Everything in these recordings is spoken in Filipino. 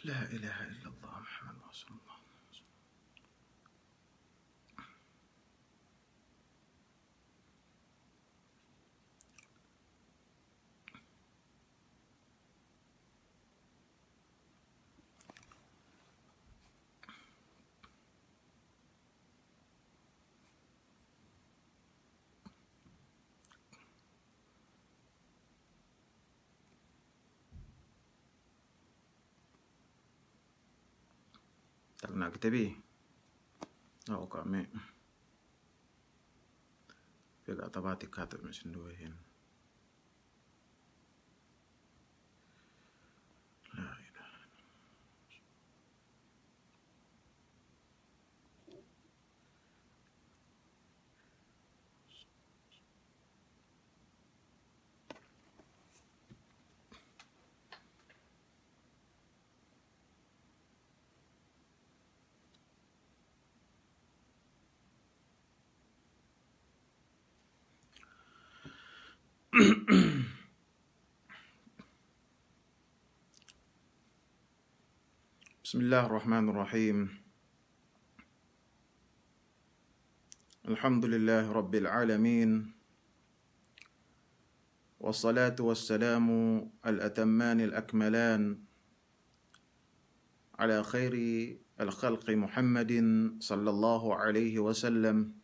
لا إله إلا الله محمد رسول الله. Tak nak kita bi. Oh kami. Pega tabati kata mesin dua hin. La ilaha. بسم الله الرحمن الرحيم. الحمد لله رب العالمين، والصلاة والسلام الأتمان الأكملان على خير الخلق محمد صلى الله عليه وسلم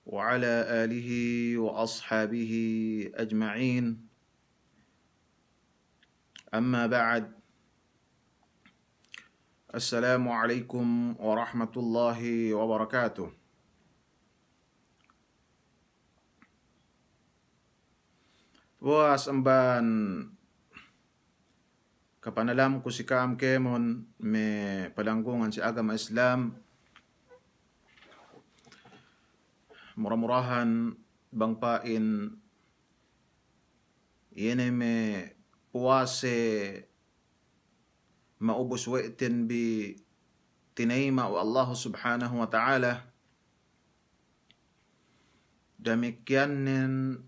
وعلى آله وأصحابه أجمعين. أما بعد، السلام عليكم ورحمة الله وبركاته. Was amban kapanalam ko si Kaam Kemon me palanggungan si agama Islam murah-murahan bangpain yene me puase maubos waitin bi tinaima wa Allah subhanahu wa ta'ala. Demikianin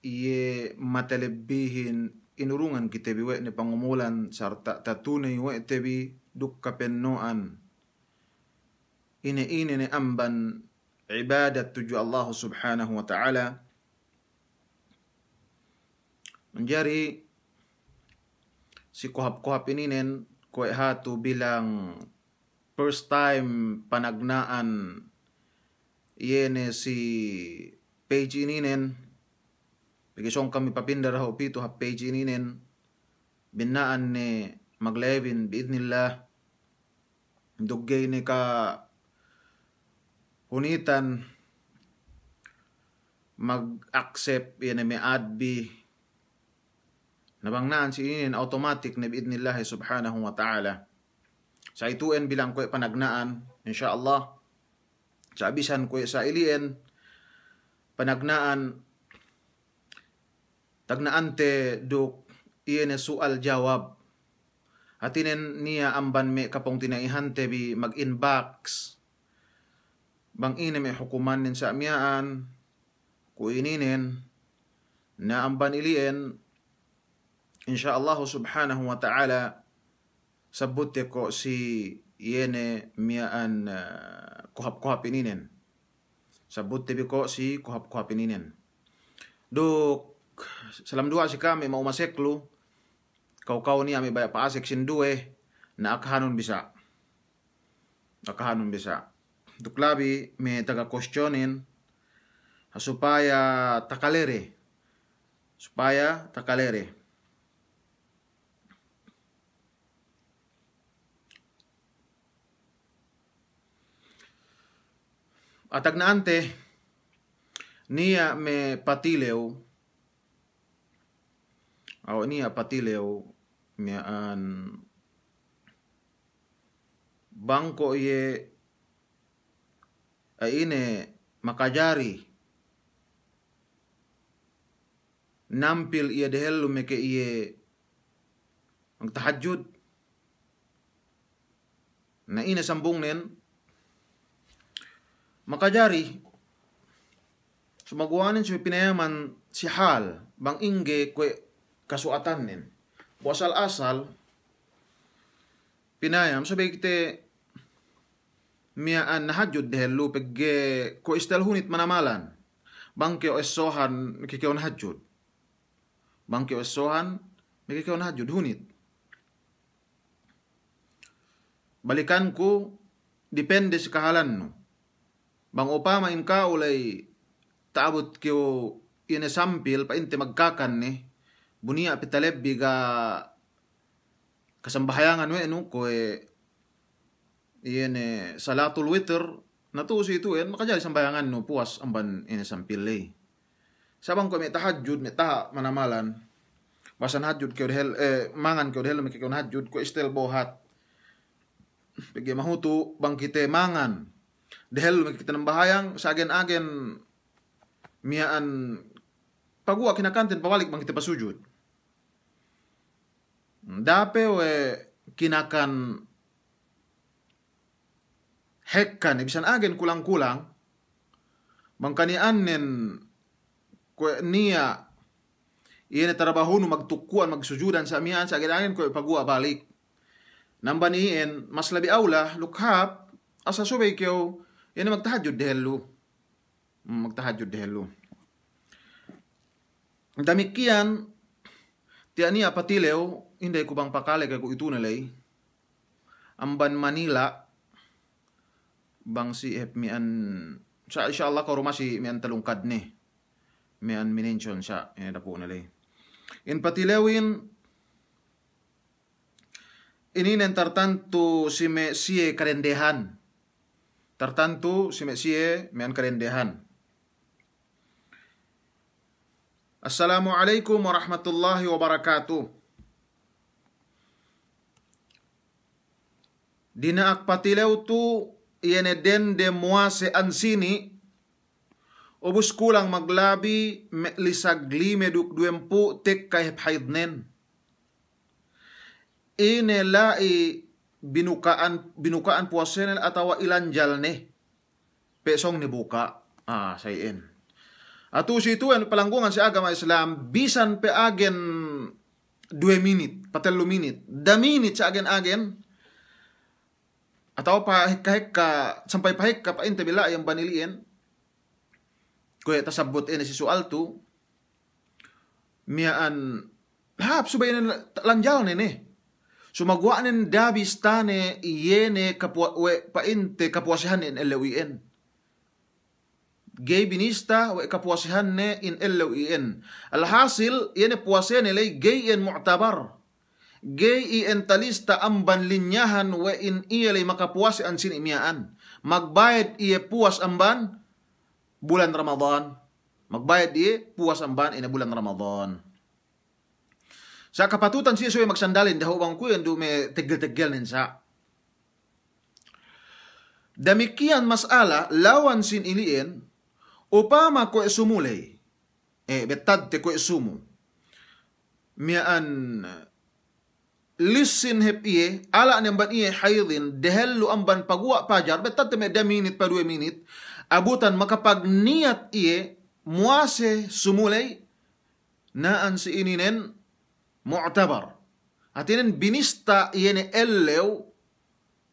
iye matalebihin inurungan kita biwek ni pangumulan sarta tatunay waitin bi dukka pennoan ini ni amban ibadat tuju Allah subhanahu wa ta'ala menjadi si kuhap-kuhap ininen kue hatu bilang first time panagnaan yene si page ininen bigisong kami papindar ho pito ha page ininen binaan ni maglevin biidnillah duggay ni ka hunitan mag-accept yene may adbi nabangnaan si inin automatic na biidnillahi subhanahu wa ta'ala. Sa ituen bilang ko panagnaan, insyaallah, sa abisan ko sa ilien, panagnaan, tagnaante duk iene sual jawab. Atinen niya amban me kapong tinaihante bi mag-inbox. Bang ine may hukuman nin sa amyaan, ku ininin, na amban ilien, insyaallah subhanahu wa ta'ala sabuti ko si yene miyaan kuhap-kuhap ininen. Sabuti ko si kuhap-kuhap ininen. Duk salam dua si kami mau maseklu kau ni ami baya paasek sinduwe na akahanon bisa. Akahanon bisa. Duk labi me taga questionin supaya takalere. Supaya takalere. Atagnaante niya me patileo o niya patileo miyaan bangko ye aine makajari nampil iya dehelu meke iye ang tahajud na ina sambung nen makajari sumaguanin si pinayaman si hal bang ingge kwe kasuatanin. Asal-asal pinayam sabi kite miyaan nahajud dehelu pegge ko istel hunit manamalan. Bangke o esohan kikeo nahajud. Bangke o esohan kikeo nahajud hunit. Balikan ko depende sa kahalan no. Bang upama in ka ulay taabot kyo sampil pa inte magkakan ni bunia pitalebbi ga kasambahayangan we no ko salatul witr natusi itu makajali sambayangan no puas amban sampil sabang ko may tahajud may taha manamalan basan hajud kyo dehel mangan kyo dehel mikikon hajud ko istel bohat pagi mahutu bang kite mangan dehel mikikita ng bahayang sa agen-agen miyaan pagua kinakantin pawalik bang kita pasujud. Dape we kinakan hekkan ibisan agen kulang-kulang bang kanianen kwe niya iyan trabaho no magtukuan magsujudan sa miyaan sa agen-agen kwe pagua balik. Nambaniin mas labi aula lukhap asa subay kyo yan magtahajud dehelu. Magtahajud dehelu. Damikian tiania patilew hindi ko bang pakale kay ko ito nalay amban Manila bang si mian sa inshallah ko rumasi mian talungkad ni mian minention siya ina po nalay in patilewin ininen tartanto si me siye karendehan tartanto si me siye mian karendehan. Assalamualaikum warahmatullahi wabarakatuh. Dinaak patilew tu iyan den de muase ansini ubus kulang maglabi lisagli meduk duempu tek kahip haidnen. Ine lai binukaan puasenel atawa ilanjal ne pesong ni buka sayin. Atu si itu yang pelanggungan si agama Islam bisan pe agen 2 minit, 4 minit, da minit sa agen-agen atau pa hekka sampai pa hekka pa inte bila yang baniliin kuya tasabot ini si soal tu miyaan hap subay na lanjal nene sumagwaanen dabis tane iyene kapwa pa inte kapuasihan in LWN gay binista wa kapuasihan ne in LWN. Alhasil, yan puasihan nilay gay in mu'tabar. Gay in talista amban linyahan wa in iyalay makapuasi ang sinimiyaan. Magbayad iya puas amban bulan Ramadan. Magbayad iya puas amban ina bulan Ramadan. Sa kapatutan siya suya magsandalin daho bang kuyan dume tegel-tegel ninsa. Damikian masala lawan sin iliin upama ko sumulay betad te ko sumu mian lisin hep iye ala nemban iye haydin dehellu amban pagwa pajar betad te me 2 minit pa 2 minit abutan makapag niyat iye muase sumulay naan si ininen mu'tabar atinen binista iye ne ellew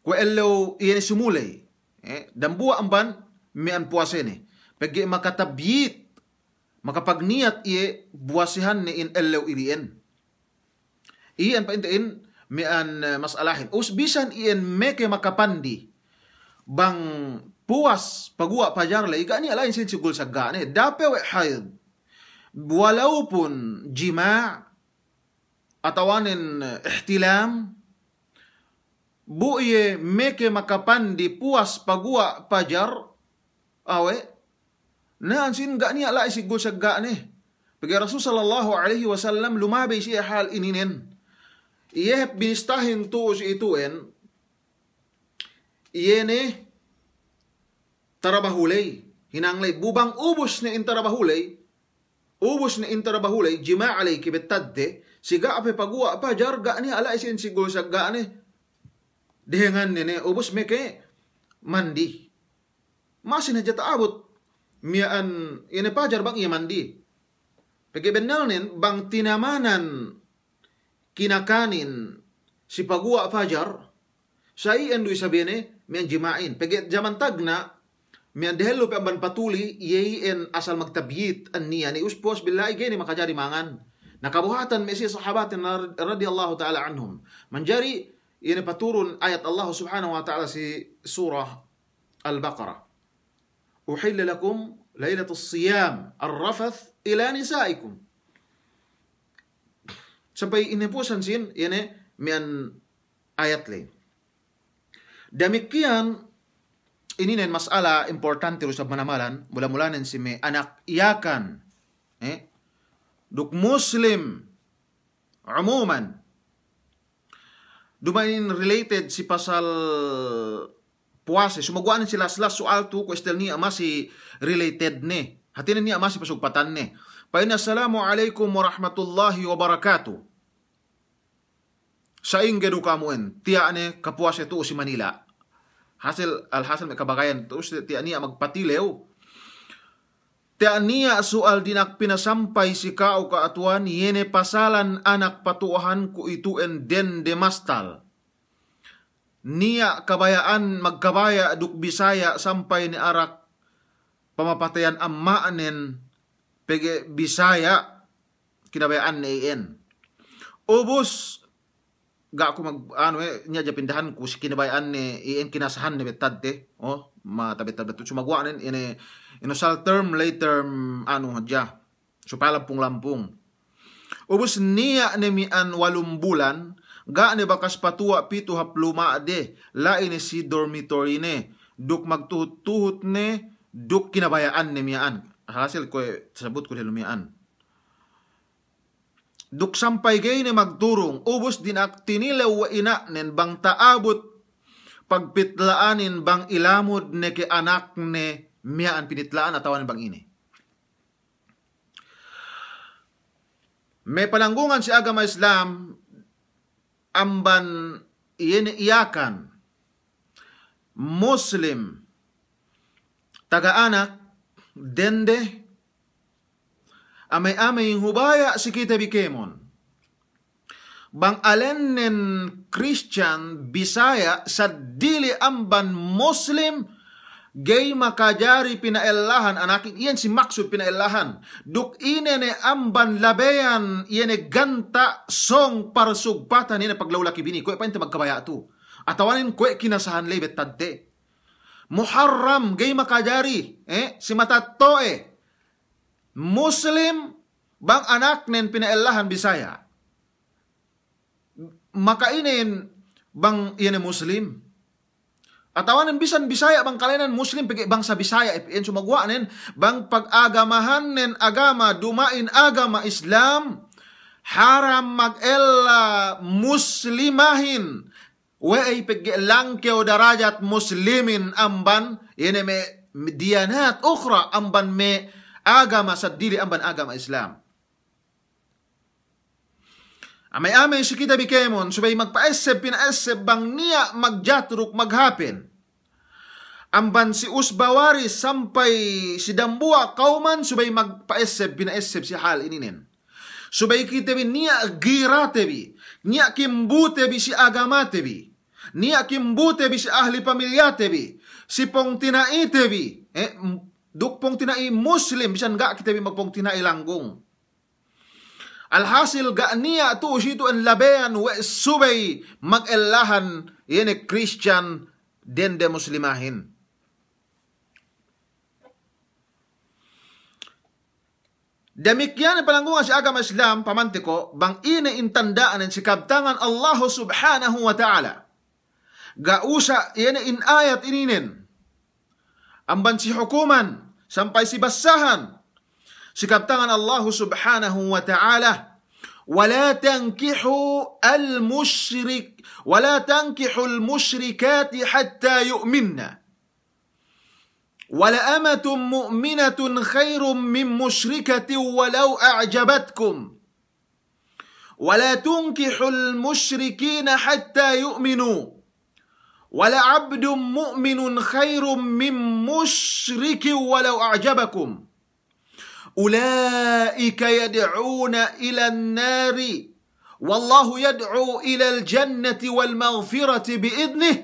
ko ellew iye ne sumulay dambua amban mian puasene pagi makatabyit makapagniat iye buwasihan ni in ellew iliin iyan pa intain mian masalahin usbisan iyan meke makapandi bang puas pagwa pajarla igani alain sin sigul sagane dape we haid walaupun jima' atawanin ihtilam bu iye meke makapandi puas pagwa pajar awe naan sin ga niya la isigul sagga ne pagi Rasul sallallahu alaihi wasallam lumabay siya hal ininen iye binistahin to si ituen iye ne tarabahulay hinanglay bubang ubos na intarabahulay jima' alay kibetadde siga ape pagwa pajar ga niya ala isin sigul sagga ne dehengan ne ubos meke mandi masin na jata abot miyaan ine pajar bang iya mandi Pagibenalnin, bang tinamanan kinakanin si pagwa fajar, sa iyan do'y sabihin miyan jimain. Pagi zaman tagna, miyan dehelo pa ban patuli, iyan asal magtabyit an niya, ni uspos billahi gini makajari mangan. Nakabuhatan may si sahabatin radiyallahu ta'ala anhum. Manjari, iyan paturun ayat Allah subhanahu wa ta'ala si surah Al-Baqarah. Uhilla lakum laylatul siyam ar-rafath ila nisaikum. Sampai inipusan sin, iyan miyan ayat lain. Demikian, ini nen masalah importante sa manamalan, mula-mulanan si may anak iyakan, duk Muslim, umuman, dumain related si pasal puasa, sumagwaan sila soal tu, question niya masih related ne, hatinan niya masih pasugpatan ne. Pain assalamualaikum warahmatullahi wabarakatuh. Sa inggedu kamuin, tiane kapuasa tu si Manila. Alhasil may kabagayan to, tiya niya magpatilew. Tiya niya soal dinak pinasampay si kao kaatuan, yene pasalan anak patuahan ku ituen den demastal. Niya kabayaan magkabaya duk Bisaya sampai ni arak pamapatayan ammaanen pege Bisaya kinabayaan ni iyan. Ubus ga ako niya japindahan ko si kinabayaan ni iyan kinasahan ni betadte matabet-tabet sumagwanen inusal term late term dya supaya lampung-lampung. Ubus niya ni mian 8 bulan ga ni bakas patua 7 hapluma de lain ni si dormitory ne duk magtuhut-tuhut ne duk kinabayaan ni mian. Hasil ko sabut ko lumian. Duk sampai gay ni magturong, ubos din ak tinilaw wa ina nen bang taabot pagpitlaanin bang ilamod ne ke anak ne miyaan pinitlaan atawan bang ini. May palanggungan si agama Islam amban iyakan Muslim taga-anak dende amay-amay hubaya si kita bikemon. Bang alenen Christian Bisaya sa dili amban Muslim gay makajari pinaelahan anakin iyan si maksud pinaelahan. Duk ine ne amban labeyan iyan ne ganta song parsugpatan ine paglawlaki bini. Kwe pa inte magkabaya tu. Atawanin kwe kinasahan lebet tadte. Muharram gay makajari si matatoe Muslim bang anak nen pinaelahan Bisaya. Makainin bang iyan Muslim. Atawanan bisan Bisaya bang kalenan Muslim pagi bangsa Bisaya iyan sumagwanen bang pag-agamahan nen agama dumain agama Islam haram mag-ella muslimahin way pagi langkeo darajat muslimin amban iyan me diyanat ukhra amban me agama sa dili amban agama Islam. Amay-amay si kita bikemon, subay magpaeseb, pinaeseb, bang niya magjatruk, maghapin. Amban si Usbawaris, sampay si Dambua, kauman, subay magpaeseb, pinaeseb si hal ininin. Subay kita bin niya giratebi, niya kimbutebi si agamatebi, niya kimbutebi si ahli pamilyatebi, si pong tinaitebi, duk pong tinai Muslim, bisan ga kita bin magpong tinai langgong. Alhasil ga niya tu usito ang labean wa subay mag-elahan yene Christian dende muslimahin. Demikian palanggungan si agama Islam pamantiko bang ine intandaan ang sikabtangan Allah subhanahu wa ta'ala. Gausa yene in ayat ininin. Amban si hukuman sampai si basahan. Sikabtangan Allah subhanahu wa ta'ala ولا تنكحوا المشركات حتى يؤمنن ولأمة مؤمنة خير من مشركة ولو أعجبتكم ولا تنكحوا المشركين حتى يؤمنوا ولعبد مؤمن خير من مشرك ولو أعجبكم ulaika yad'una ila an-nari wallahu yad'u ila al-jannati wal maghfirati bi'idnih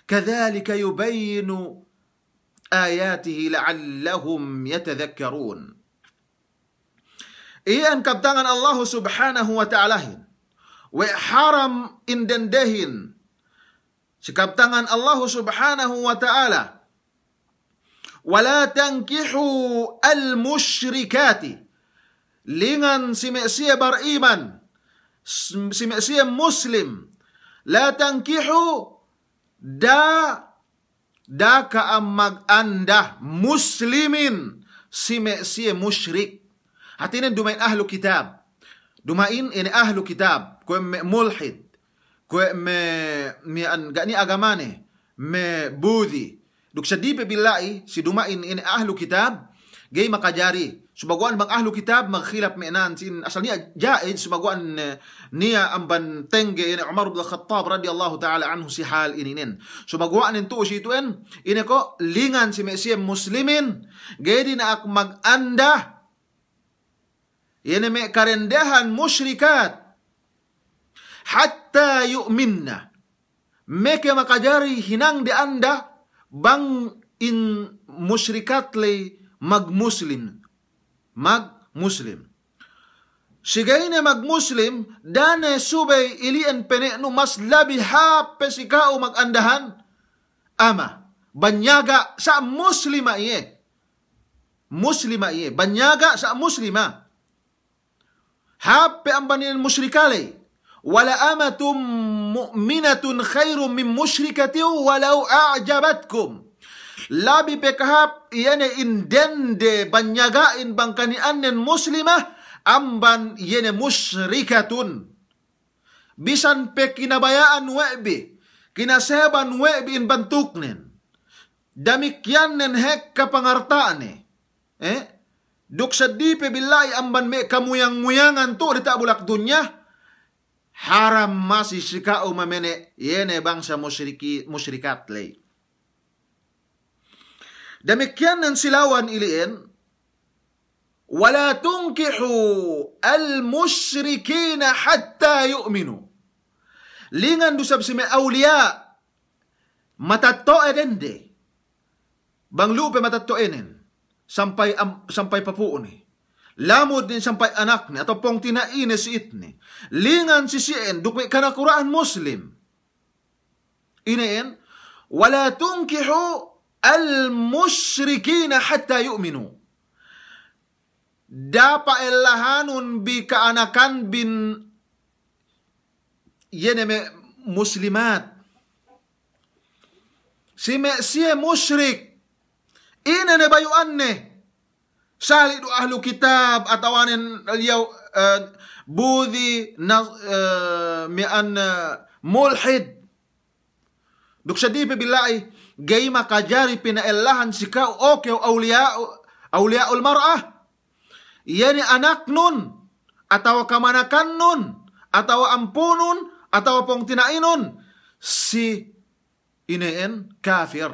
kadzalika yubayyinu ayatihi la'allahum yatadhakkarun. Iyan kabtangan Allah subhanahu wa ta'alahin wa haram indendehin sikabtangan Allah subhanahu wa ta'ala wala tankihu al-musyrikati lingan si Mesia beriman si Mesia muslim la tankihu da ka mag-anda muslimin si Mesia musyrik. Hatinin dumain ahlu kitab. Dumain ini ahlu kitab. Kue me mulhid. Kue me gani agamane. Me budhi. Duk sadipe billahi si dumain ini ahlu kitab. Gay makajari. Subaguan bang ahlu kitab magkhilap me'nan. Asalnya jaid subaguan niya amban tengge ini Umar bin Khattab radhiyallahu ta'ala anhu si hal ininin. Subaguan itu usituin. Ini ko lingan si Mesia muslimin. Gay din ak mag-anda. Ini me karendahan musyrikat hatta yu'minna meke makajari hinang di anda bang in musyrikat le magmuslim sigayne magmuslim dane subay ilian penekno mas labi hape sikao magandahan ama banyaga sa muslima iye banyaga sa muslima hape ambanin musyrikale wala amatum mu'minatun khairum min musyrikati walau a'jabatkum labi pekahap yene indende banyagain bangkani annen muslimah amban yene musyrikatun bisan pe kinabayaan webi kinaseban webi in bantuknen damikyan nen hek kapangartaane duk sadipe billahi amban me kamuyang-muyangan tu di bulak dunya haram masih sikau mamene yene bangsa musyrikat lay. Demikian nan silawan iliin wala tunkihu al-musyrikina hatta yu'minu lingan dusab sime awliya matatto edende bang lupe matatto enen sampai papuon ni. Lamod din sampai anak ni atau pong tinaine si itni. Lingan si sien dukwi kanakuraan muslim. Inain wala tunkihu al-musyrikina hatta yu'minu. Dapa elahanun bi kaanakan bin yeneme muslimat. Si musyrik ina ne bayuan ne sali du ahlu kitab atawanin aliyaw budhi mi'an mulhid duk sadipe billahi gay makajari pinaelahan sikao oke awliyaul mar'ah yani anak nun atawa kamanakan nun atawa ampunun atawa pong tinainun si ineen kafir.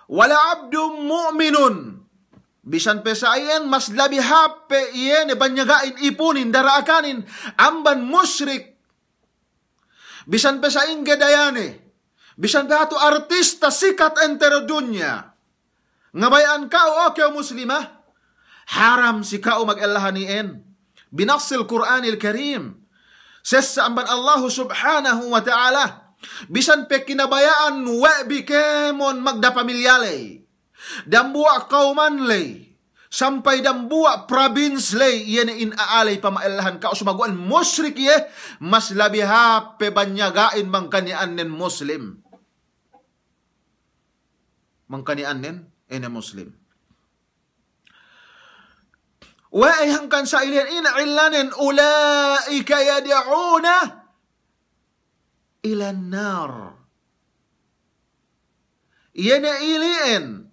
Wala abdum mu'minun bisan pesayen mas labi hape iyen banyagain ipunin daraakanin amban musyrik bisan pesaing gedayane bisan pehatu artista sikat entero dunya ngabayaan kau oke muslimah haram si kau mag-elahanien binafsil Qur'anil Karim sesa amban Allah subhanahu wa ta'ala bisan pe kinabayaan webi kemon magda pamilyalay dambuwa kauman lay sampai dambuwa province lay yen in aalay pamaelahan ka sumaguan musyrik ye mas labi hape banyagain mangkanian nen muslim mangkanian nen ene muslim wa ayhangkan sa ilian ina illanen ulaika yad'una ilan nar. Yene ilien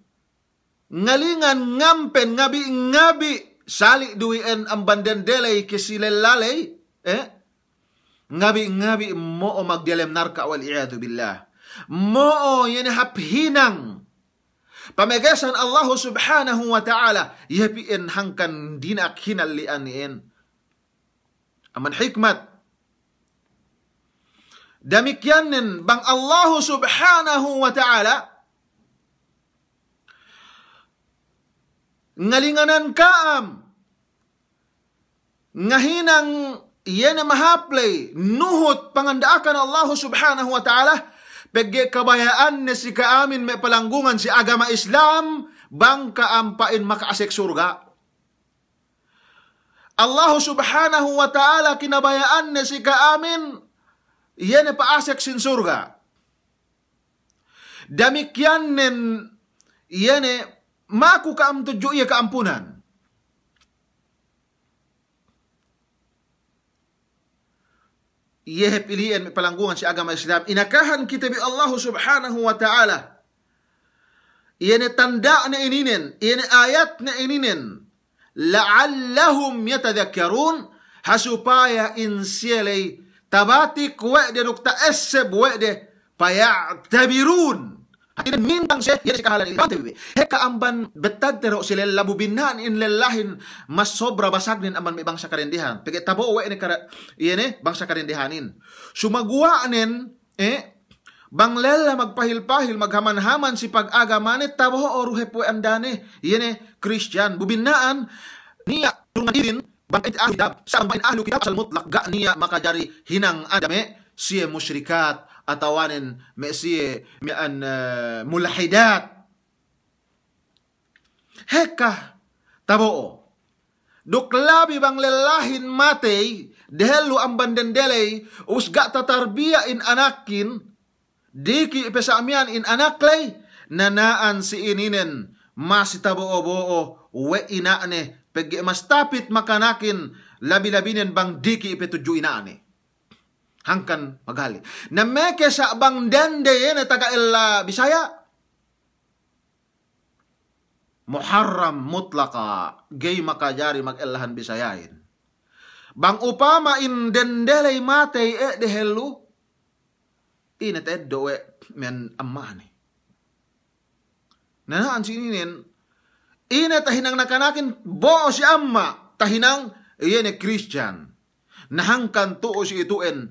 ngalingan ngampen ngabi sali duien ambandan delay kisilelalay ngabi mo magdelem narka wal iyadu billah mo yene haphinang Pamegasan Allah subhanahu wa ta'ala yapiin hangkan dinak hinalian niin. Aman hikmat. Demikianin bang Allah subhanahu wa ta'ala ngalinganan kaam ngahinang iyan mahaplay nuhut pangandaakan Allah subhanahu wa ta'ala pagge kabayaan na si kaamin may palanggungan si agama Islam bang kaampain makaasik surga. Allah subhanahu wa ta'ala kinabayaan na si kaamin iyan paasik sin surga. Damikyan nen iyan maku kaam tudyo iya kaampunan. Iye pilihan may palanggungan si agama Islam. Inakahan kita bi Allah subhanahu wa ta'ala. Iyan tanda na ininin. Iyan ayat na ininin. La'allahum yatadhakkarun. Hasupaya insyalay tabatik wa'de nukta eseb wa'de paya'tabirun. Hatinan mintang siya, yan si kahalan ilang heka amban betad tero sila labubinhan in lelahin mas sobra basag nin amban may bangsa karindihan. Pagkat tabo uwe ni bangsa karindihanin. Sumagwaanin, bang lela magpahil-pahil, maghaman-haman si pag-agamanit, tabo o ruhepwe andane, Christian. Bubinaan, niya, tunganirin, bang ahidab, saan ba ahlu kitab, sal mutlak, ga niya makajari hinang adame, siya musyrikat, atawanin me siya mian mulahidat. Heka tabo duklabi bang lelahin matay dehelu amban dendelay usga tatarbiya in anakin diki ipesamian in anaklay nanaan si ininen mas tabo-o we inaane pegi mas tapit makanakin labi-labinen bang diki ipetudyo inaane. Hangkan magali. Na meke sa bang dende na taga illa Bisaya. Muharram mutlaka. Gay makajari mag-ilahan Bisayain. Bang upama in dendelay matay dehelu. Inat eddo men amani. Nanaan sininin. Inat tahinang nakanakin bo si amma. Tahinang iyan Christian. Nahangkan tuo si ituen.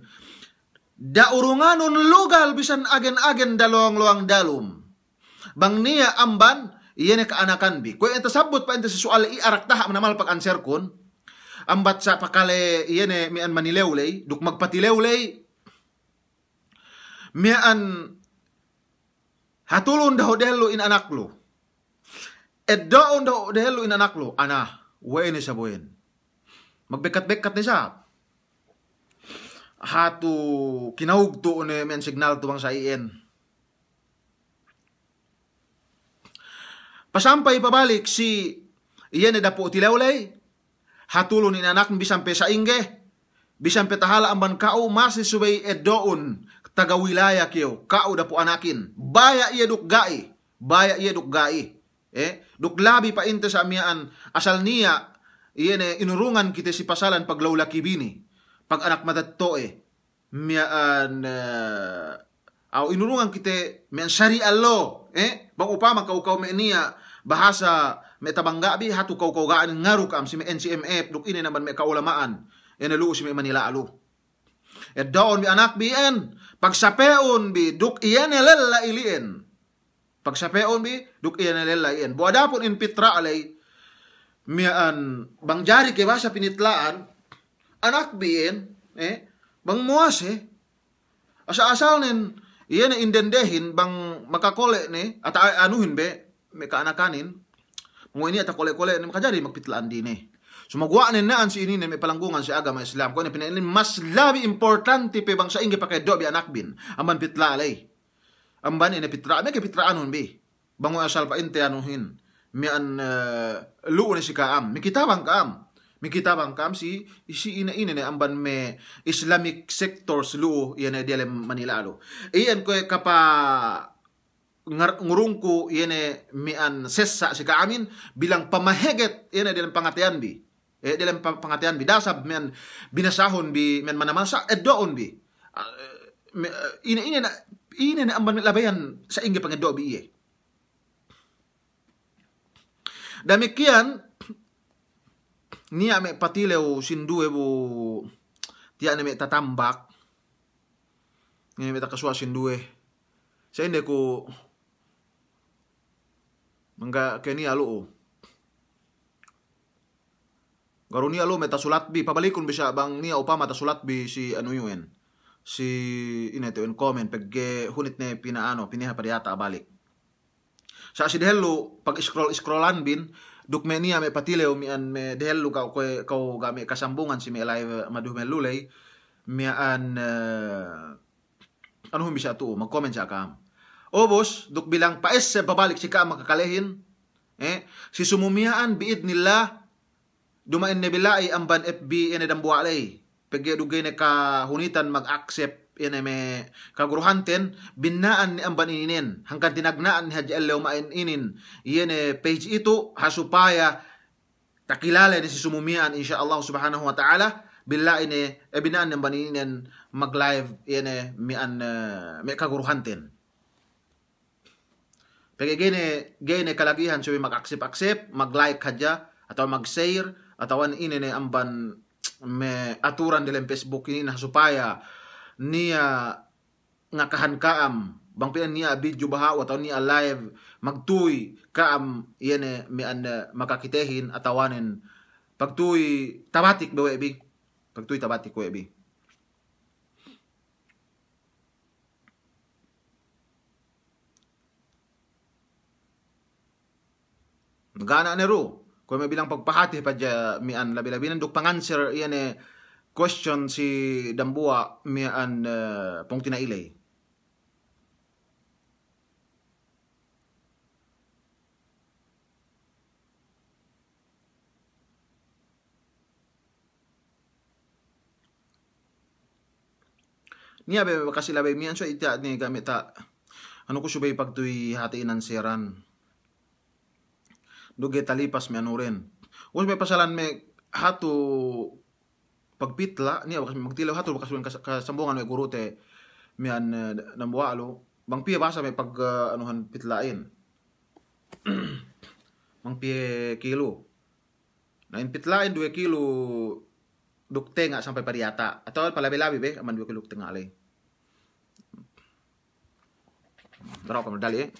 Daurunganon lugal bisan agen-agen dalawang-luang dalum. Bang niya amban, iyan kaanakan bi. Kung ito sabot pa ito si sual iaraktaha manamal pag-answer kun. Ambat sa pakale iyan mian manilewlay, duk magpatilewlay. Mian hatulon daho dehelo in anaklo. Eddaon daho dehelo in anaklo. Ana, wae ni sabuhin. Magbekat-bekat ni siya. Hatu kinaugto ni men signal tuwang sa iyan. Pasampay pabalik si iyan na dapo tilawlay. Hatulon ni anak bisan pe sa ingge. Bisan pe tahala amban kao masisubay eddoon tagawilaya kiyo. Kao dapo anakin. Baya iya duk gai. Baya iya duk gai. Duk labi pa inte sa amiyaan asal niya iyan inurungan kita si pasalan paglawlaki bini. Pag anak madatto miyaan inurungan kita miyan syari'a law bang upama kaukaw me niya bahasa me tabanggabi hatu kaukaw gaan ngaru kam si me NCMF duk ini naman me kaulamaan luo si me Manila alu daon bi anak bien pagsapeon bi duk iyan lella ilien pagsapeon bi duk iyan lella ilien buadapon in pitra alay miyaan bang jari ke basa pinitlaan anak bien bang muas asa-asal nin iyan indendehin bang makakole ni at anuhin be may kaanakanin mo ini at kole-kole ni makajari magpitlaan din sumagwa nin naan si ini may palanggungan si agama Islam ko ni pinailin mas labi importante pe bang sa ingi pakaido bi anak bin amban pitla alay amban ina pitra may kapitraanon bi bang mo asal pa inte anuhin mian luo ni si kaam mikitabang kaam Mikitabang kam si ina-ina na amban me Islamic sectors luo yan na dialem Manila alo. Iyan ko kapa ngurungko yan mian sesa si kaamin bilang pamaheget yan na dialem pangatian bi. Dialem pangatian bi dasab mian binasahon bi mian manamasa doon bi. Ina na amban labayan sa ingi pangeddo bi iye. Demikian niya me patilew sindue bu tiya na me tatambak ni me takaswa sindue sa hindi ko mangga keni alu garo ni alu me tasulat bi pabalikon bisa bang niya upama tasulat bi si ano yun si ineto in comment pagge hunit ne pinaano piniha pariyata balik sa si dehelo pag scrollan bin duk me niya me patilew mi an me dehelo kau game kasambungan si me live maduh me lulay mi an ano bisa tu mag-comment siya kam obos duk bilang paes sa babalik si ka makakalehin si sumumiyaan biidnillah dumain ne bilai ang ban FB ene dambualay pagge dugay ne kahunitan mag-accept ene me kaguruhanten binaan ni amban ininin hangkan tinagnaan ni Haji Allaw mainin yene page ito hasupaya takilala ni si sumumian insyaallah subhanahu wa ta'ala billahi ni binaan ni amban ininin mag live yene me kaguruhanten pagge gene kalagihan so mag-accept mag like hadya atau mag share atau inene amban me aturan dalam Facebook ini nah supaya niya ngakahan kaam bang pian niya video bahaw atau niya live magtuy kaam yene mi an makakitehin atawanen pagtuy tabatik bewebi pagtuy tabatik webi gana nero kung may bilang pagpahati pa dya mi an labi-labi nanduk pang-answer yene question si Dambua mian pong tinailay. Niya be kasi labay mian so ita ni gamit ta ano ko subay pagtuy hatiin ang siran. Duge talipas mi anurin. Us may pasalan me hatu pagpitla niya bakas magtilaw hatu bakas kasambungan may gurute mian nambualo bang piye basa may pag anuhan pitlain mang piye kilo na pitlain 2 kilo dukte nga sampai pariyata atau palabi-labi be aman 2 kilo tengah alay daraw ka madali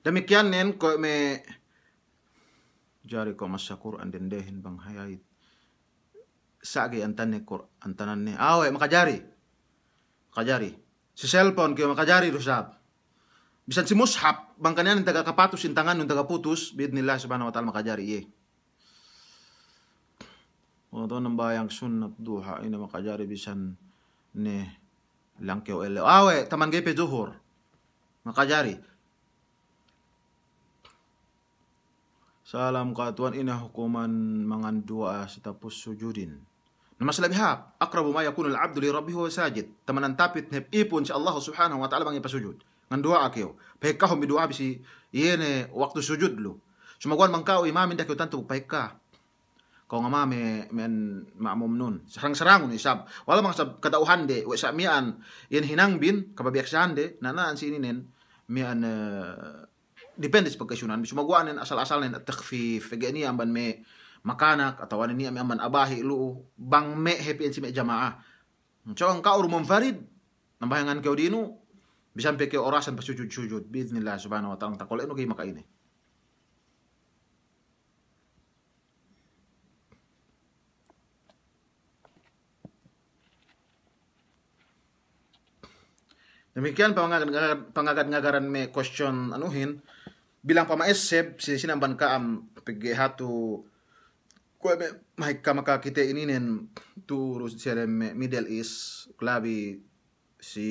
Demikian nen ko me jari ko masyakur andendehin bang hayait sagi antane kor antanan ne awe makajari si cellphone ko makajari rusap bisan si mushaf bang kanyan taga kapatus intangan nun taga putus biidnillah subhanahu wa ta'ala makajari ye oto nang bayang sunnat duha ina makajari bisan ne langkeo ele awe taman gepe zuhur makajari salam katuan ina hukuman mangan dua setapus sujudin. Namas labihap akrabu ma yakunu al-'abdu li rabbih wa sajid. Tamanan tapit nep ipon si Allah subhanahu wa ta'ala bangi pasujud. Ngan dua akyo. Pahikahom bi dua bisi yene waktu sujud lu. Sumaguan mangkao imamin dakyo tantu pahikah. Kau ngamame men ma'mum nun. Sarang-sarangun isab. Wala mang sab katauhan de wa sa mian yen hinang bin kababiaksaan de nanaan si ininen mian depende sa pagkasunan bisu magwanen asal-asalnen at takhfif gani amban me makanak atau ni amban abahi lu bang me happy si me jamaah so ang kaur munfarid nambahangan kau dinu bisan pe ke orasan pasujud-sujud biiznillah subhanahu wa ta'ala takol eno kay makaine demikian pangagad-ngagaran me question anuhin bilang pamaesep si sinamban kaam pigi hatu ko me mahika makakite ininen turu sere Middle East klabi si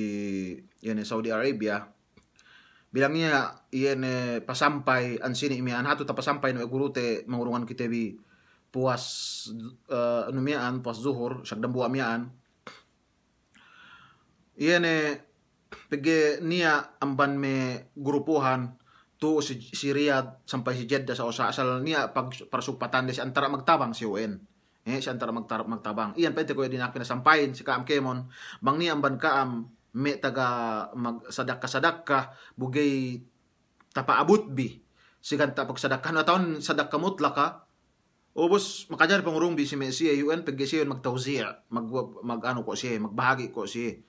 yene Saudi Arabia bilang niya yene pasampay ansini imian hatu ta pasampay no gurute mangurungan kitebi puas anumian puas zuhur sagdam buwa mian yene Pege niya amban me grupuhan tu si Riyadh sampai si Jeddah sa usa asal niya pag parsupatan si antara magtabang si UN. Si antara magtabang. Iyan pwede ko din pinasampayin si Kaam Kemon. Bang niya amban kaam me taga magsadakka bugay tapaabot bi. Sigan ta pagsadakka na taon sadakka mutlaka. Ubos makajari pangurong bi si Messi UN pag siya magtawzi' mag ano ko siya magbahagi ko siya.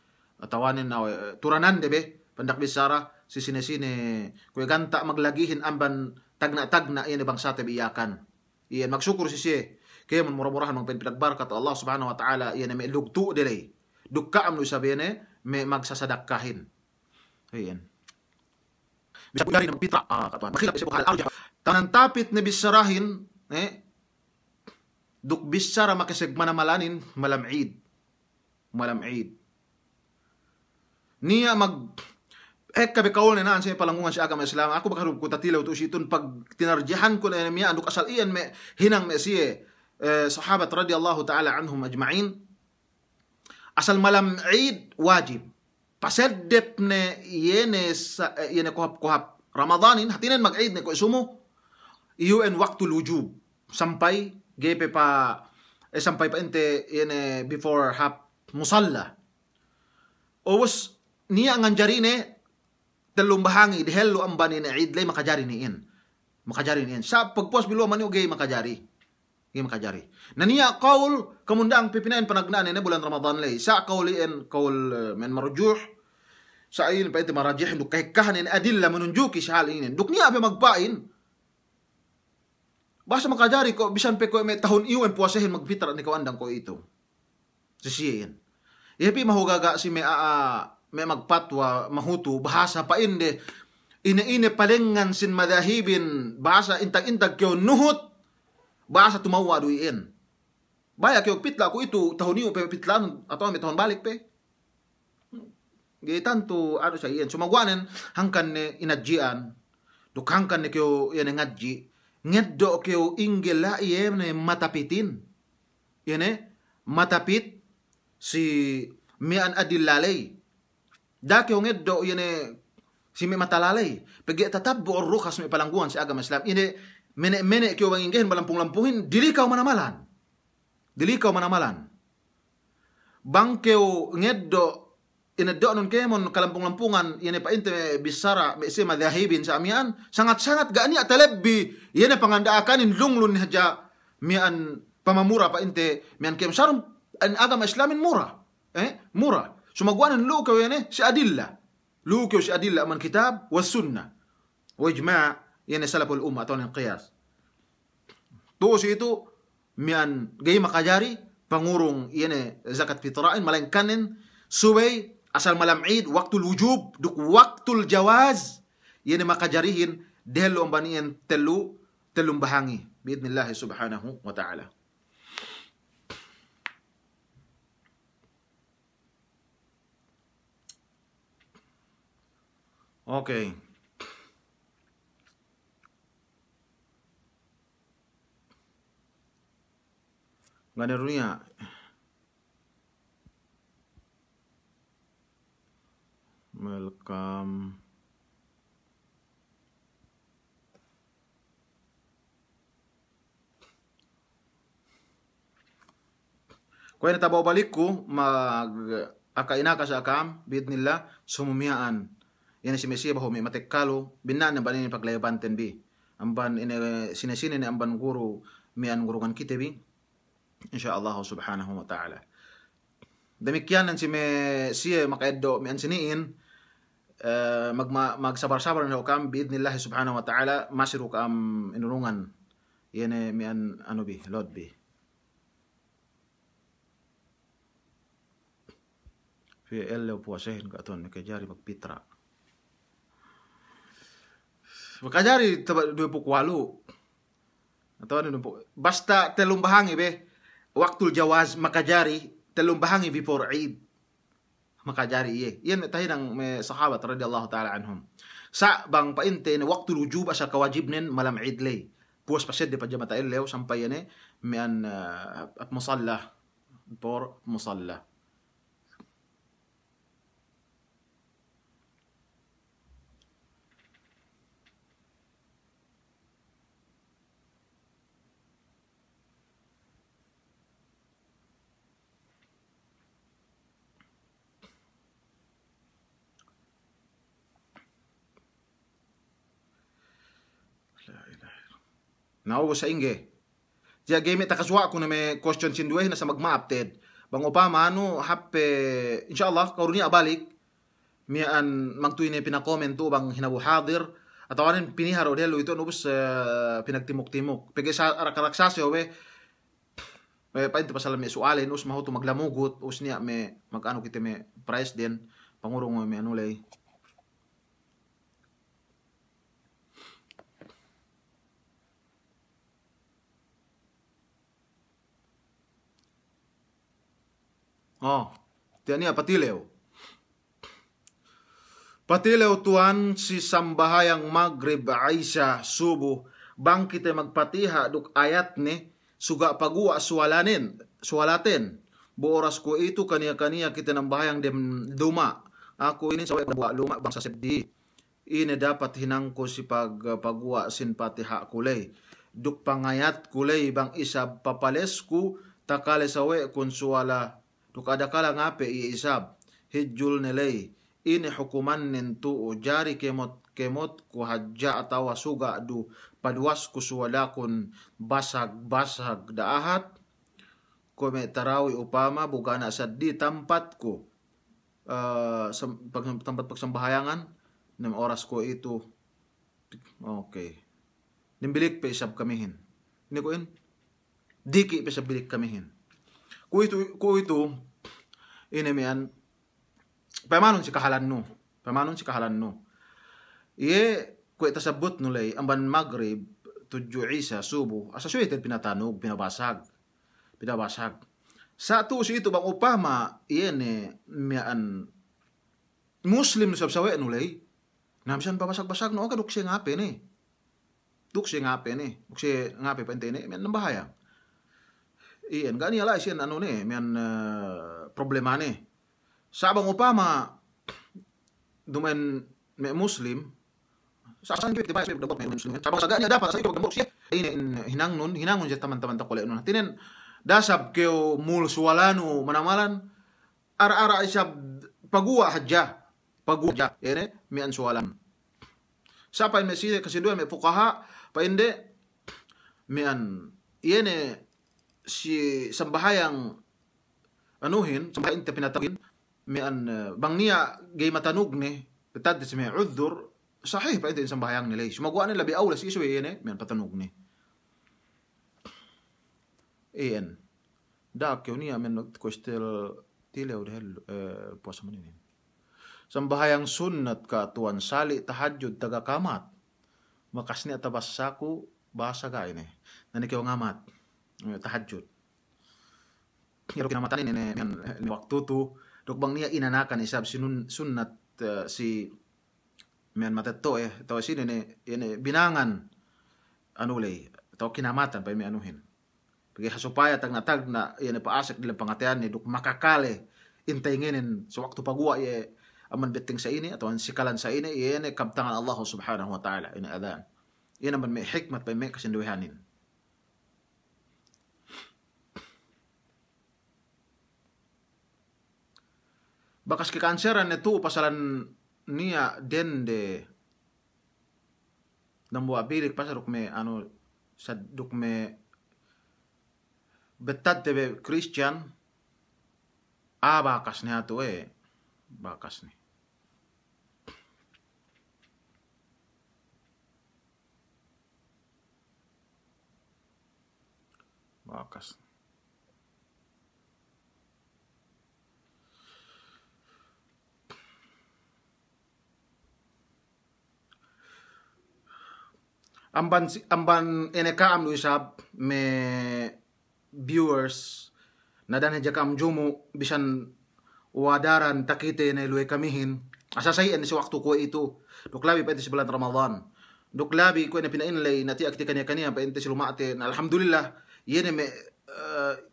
Tawanin na turanan debe pandak bisara si sinesine kuya ganta maglagihin amban tagna iyan ibang sa iyakan. Iyan magsukur si siya. Kaya murah-murahan magpinagbarkat Allah subhanahu wa ta'ala iyan may lugtu dilay. Dukka amno sabihin may magsasadakkahin. Ayan. Bisa pulari ng pitra katuan. Makilap isa bukal arja. Tanang tapit na bisarahin duk bisara makisig manamalanin malamid. Niya kabe kaul na sa palangungan si agama Islam. Ako baka ko tatilaw to siton pag tinarjihan ko na niya anduk asal iyan me hinang me siye sahabat radiyallahu ta'ala anhum ajma'in. Asal malam Eid wajib. Pasedep ne yene kuhap Ramadanin hatinan mag-Eid ne ko isumo. Iyon waktu wujub sampai gepe pa sampai pa ente yene before hap musalla. Owas niya nganjari ne telumbahangi dehelo ambani ne Eid lay makajari niin. Sa pagpuas bilo man ugay makajari. Na niya kaul kamundang pipinain panagnaan ne bulan Ramadan lay. Sa kauliin kaul men marjuh sa ayin pa ite marajih duk kahikahan adilla menunjuki sa hal ini. Duk niya pa magpain. Basta makajari ko bisan pe ko may tahon iwan puasahin magfitra ni kawandang ko ito. Sisiyin. Ihapi mahugaga si may magpatwa mahutu bahasa pa inde ine palengan sin madahibin bahasa intag-intag kyo nuhut bahasa tumawa duin. Baya kyo pitla ko ito tahon niyo pe pitlan atau may tahon balik pe. Gitan to ano sa iyan. Sumagwanan hangkan ne inadjian. Dukhangkan ne kyo yan ngadji. Ngeddo kyo ingela iyan ne matapitin. Yan matapit si mian adillalay. Da kyo ngeddo yan si mi matalalay. Pagi tatabbo or rukas may palangguan si agama Islam. Ini mene kyo bang inggehin malampung-lampuhin. Dili kaw manamalan. Bang kyo ngeddo inaddo nun kemon kalampung-lampungan yan pa inte bisara si madahibin sa amian sangat-sangat gaani atalebbi yan pangandaakan lunglun haja mian pamamura pa inte mian kem sarum an agama Islamin mura sumagwanan lukaw yan si adilla man kitab was sunnah wa ijma' yan salaful umma atau ng qiyas tuos ito mian gay makajari pangurong yan zakat fitrain malangkanin subay asal malam Eid waktul wujub duk waktul jawaz yan makajarihin dehlo ambanian telum bahangi biidnillah subhanahu wa ta'ala. Okay. Ganun welcome. Kung natabaw balik ko, akainaka sa akam, biidnillah, sumumiyaan. Yan si Mesiya baho may matekalo, binaan na ba nini paglayabanten bi. Amban sinesine ni amban guru, mian gurungan kitebi. Insyaallah subhanahu wa ta'ala. Demikian si Mesiya makaeddo mian siniin, magsabar-sabar na ukam biidnillah subhanahu wa ta'ala masiru ka inurungan yan mian ano bi lord bi fi ello puasahin ka aton kajari magpitra makajari dua pukwalu atau basta telumbahangi be waktul jawaz makajari telumbahangi before Eid makajari iyan tayo ng may sahabat radiyallahu ta'ala anhum sa bang painte na waktu wujub asa kawajib nin malam Eid lay puas pased di pa jamata illew sampay yan mian at musalla por musalla Naubo sa inge. Diya game takaswa ko na may question sinduwe na sa magma-update. Bang Obama ano happe inshallah karunya balik mian magtuy na pina-comment to bang hinabuhadir at awanin piniharo delo ito nubos pinagtimok-timok. Pagay sa rakaraksasyo we pa ito pasala may sualin us mahuto maglamugot us niya may magano kita may price din pangurong may anulay. Tiyan niya, patilew. Patilew tuan si sambahayang Maghrib Aisha Subo. Bang kita magpatiha duk ayat ni suga pagua suwalatin. Buoras ko ito kaniya-kaniya kita ng bahayang dem duma. Ako ini sa buwa luma bang sa sebdi. Ini dapat hinang ko si pagua sin patiha kulay. Duk pangayat kulay bang isa papalesku takale sawe kun suwala. Duk ada kala ngape iisab hijul nelay ini hukuman nintu jari kemot ku hajja atawa suga du padwas ku suwalakun basag daahat ko me tarawi upama bugana saddi tempat ku tempat pagsambahayangan nem oras ko itu okay nimbilik pe isab kamihin ini ko in diki pe bilik kamihin ku itu ini mian pamanon si kahalan no iye ku itasabot nulay amban Maghrib tuju Isa Subo asa suwete pinatanog binabasag sa tu si ito bang upama iye ni mian Muslim sab sawe nulay namsan babasag-basag no kaduk siya ngape ni duk siya ngape pa intene mian nambahaya iyan gani ala siyan ano ni mian problema ni sabang upama dumen me Muslim sa san git diba dapat me Muslim sabang saganya dapat sa ito gamot siya ini hinangon siya taman-taman ta kole no tinen dasab keo mul suwalano manamalan ara isab pagua hajja ene mian suwalan sapa me siya kasi duwe me fuqaha pa inde mian iene si sambahayang sambahayan ta pinatawin mian bang niya gay matanog ni petad si may udhur sahih pa ito sambahayang nila sumagawa nila bi awlas iso yene mian patanog ni en da kyo niya men nagkwestel tilew dahil puasa maninin sambahayang sunnat ka tuan sali tahajud taga kamat makas ni atabas saku bahasa ga ini nanikiw ngamat tahajud pero kinamatanin ni waktu tu dok bang niya inanakan isab sunnat si men mateto to sini ni binangan anulay to kinamatan pa mi anuhin pagi supaya tag na yan paasak nila pangatian ni dok makakale intaynginin sa waktu pagwa aman beting sa ini atau sikalan sa ini yan kabtangan Allah subhanahu wa ta'ala ini adan yan naman may hikmat pa may kasinduhanin. Bakas kekanseran itu pasalan niya dende nambu abilik pasar dukme dukme betad tebe Christian bakas niya to bakas ni bakas amban eneka am usab me viewers na dan jakam jumu bisan wadaran takite na luwe kamihin asasayan si waktu ko ito duklabi pa ito si bulan Ramadan duklabi ko na pinainlay nati akti kanya pa ito si lumate alhamdulillah yene me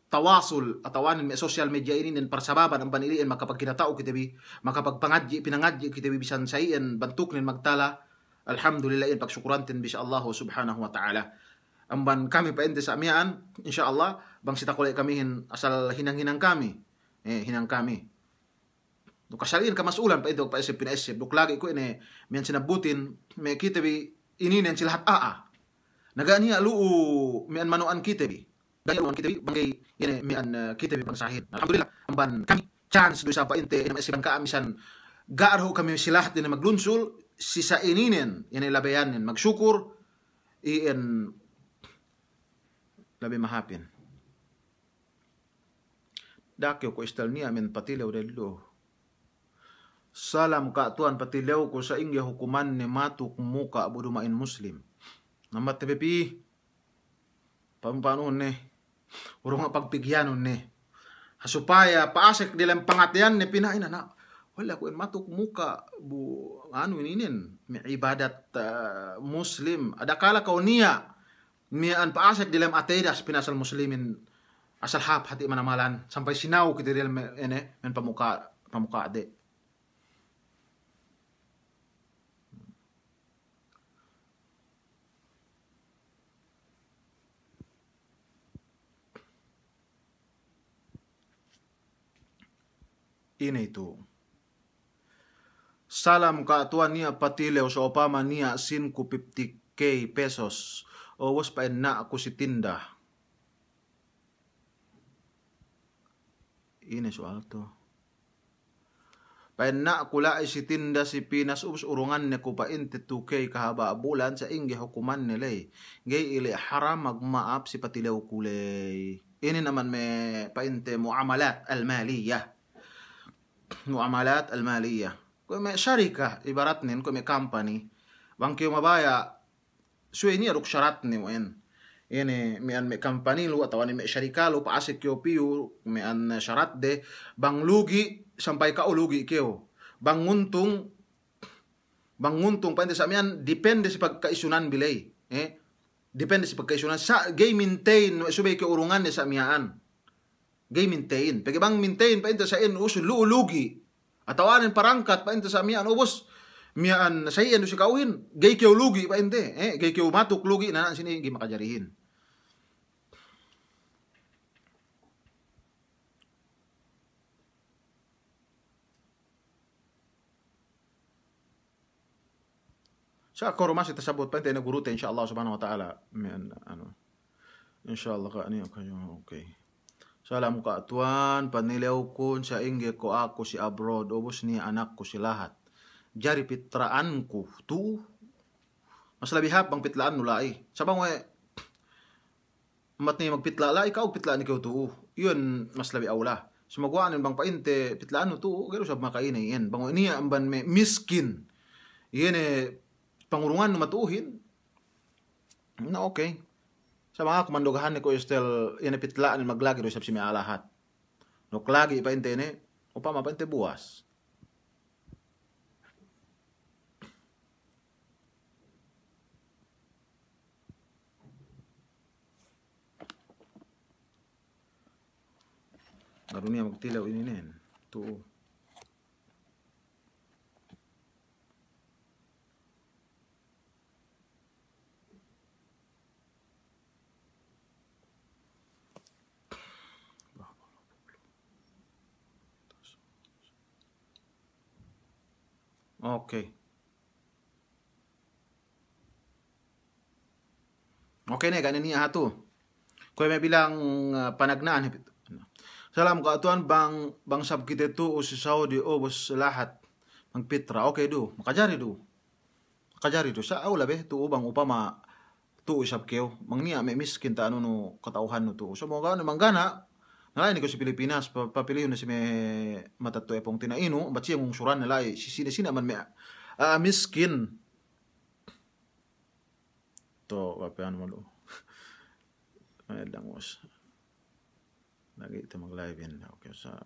tawasul atawanin me social media ini nin parsababan ang paniliin makapagkinatao kitabi pinangadji kitabi bisan sayan bantuk nin magtala alhamdulillah in pagsyukurantin bisa Allah subhanahu wa ta'ala amban kami pa ente sa amiyaan insyaallah bang sita kulay kamihin asal hinang kami hinang kami kasaliin kamasulan pa ito pa isip pinaisip duk lagi ko ini miyan sinabutin may kitabi ininen silahat Nagani aluu mian manuan kita bi. Gaya manuan kita bi bangay ini mian kita bi bangsahin. Alhamdulillah amban kami chance do sa painte ina masiban ka amisan gaarho kami silahat din maglunsul sisa ininen ini labayanin magsyukur iyan labi mahapin. Dakyo ko istal niya men patilaw dello. Salam ka tuan patilaw ko sa ingya hukuman ni matuk muka budumain muslim. Namat tepepi pampanon ne urong pagpigyanon ne supaya paasek dilang pangatian ne pinain na wala ko matuk muka bu ano inin may ibadat muslim adakala ka niya mian paasek dilang atedas pinasal muslimin asal hap hati manamalan sampai sinaw kita dilang ene men pamuka ade. Ini itu. Salam ka tuan niya patilew sa opama niya sin ku 50k pesos. O was pa na ako si tinda. Ini soal to. Pa na ako la si tinda si Pinas ubus urungan ne ko pa 2k kahaba bulan sa ingi hukuman nila. Gay ili haram magmaap si patilew kulay. Ini naman may painte muamalat al-maliyah. Muamalat al-maliyah. Kung may syarika, ibarat nin, kung may company, bang kayo mabaya, suwe niya ruk syarat ni wen. Ini, may company lo, atau may syarika lo, paasik kayo piyo, may syarat de, bang lugi, sampai ka ulugi kayo. Bang nguntong, pa sa miyan, depende sa pagkaisunan bilay. Depende sa pagkaisunan. Sa, gay maintain, subay kayo urungan ni sa miyaan. Gay maintain. Pag ibang maintain pa ito sa in uso luulugi. At tawanin parangkat pa ito sa miyan ubos. Miyan sa iyan si kauhin. Gay kiyo lugi pa inte. Gay kiyo matuk lugi na sini gay makajarihin. Sa ako rumasi tasabot pa ito na gurute insyaAllah subhanahu wa ta'ala. Miyan ano. InsyaAllah ka ano kayo. Okay. Salam ka tuan, panilaw ko sa ingge ko ako si abroad, ubos ni anak ko si lahat. Jari pitraan ko, tu. Mas labihap bang pitlaan no lai. Sabang we, mat ni magpitla lai, ikaw pitlaan ikaw tu. Yun, mas labi awla. Sumagwaanin bang painte, pitlaan no tu, garo sab makainay yan. Bang niya ang ban may miskin. Yan pangurungan no matuhin. Na okay. Sa mga kumandogahan ni ko istel inipitlaan maglagi do sa si alahat. No klagi pa inte ni upama pa inte buwas. Narunia magtilaw ininen. Tuo. Okay. Okay na, ganin niya hato. Kung may bilang panagnaan. Salam ka atuan bang sab kita tu o si Saudi o bos lahat magpitra. Okay do, makajari do. Makajari do. Sa aula be, tu bang upama tu sab keo. Mangnia may miskin ta ano no katauhan no tu. So mga manggana, nalain ko si Pilipinas, papiliyon na si may matato epong tinaino, ba't siya mong suran nalay, sina man may miskin. To, papihan mo lo. May lang was. Lagi ito mag-live yan. Okay, sa...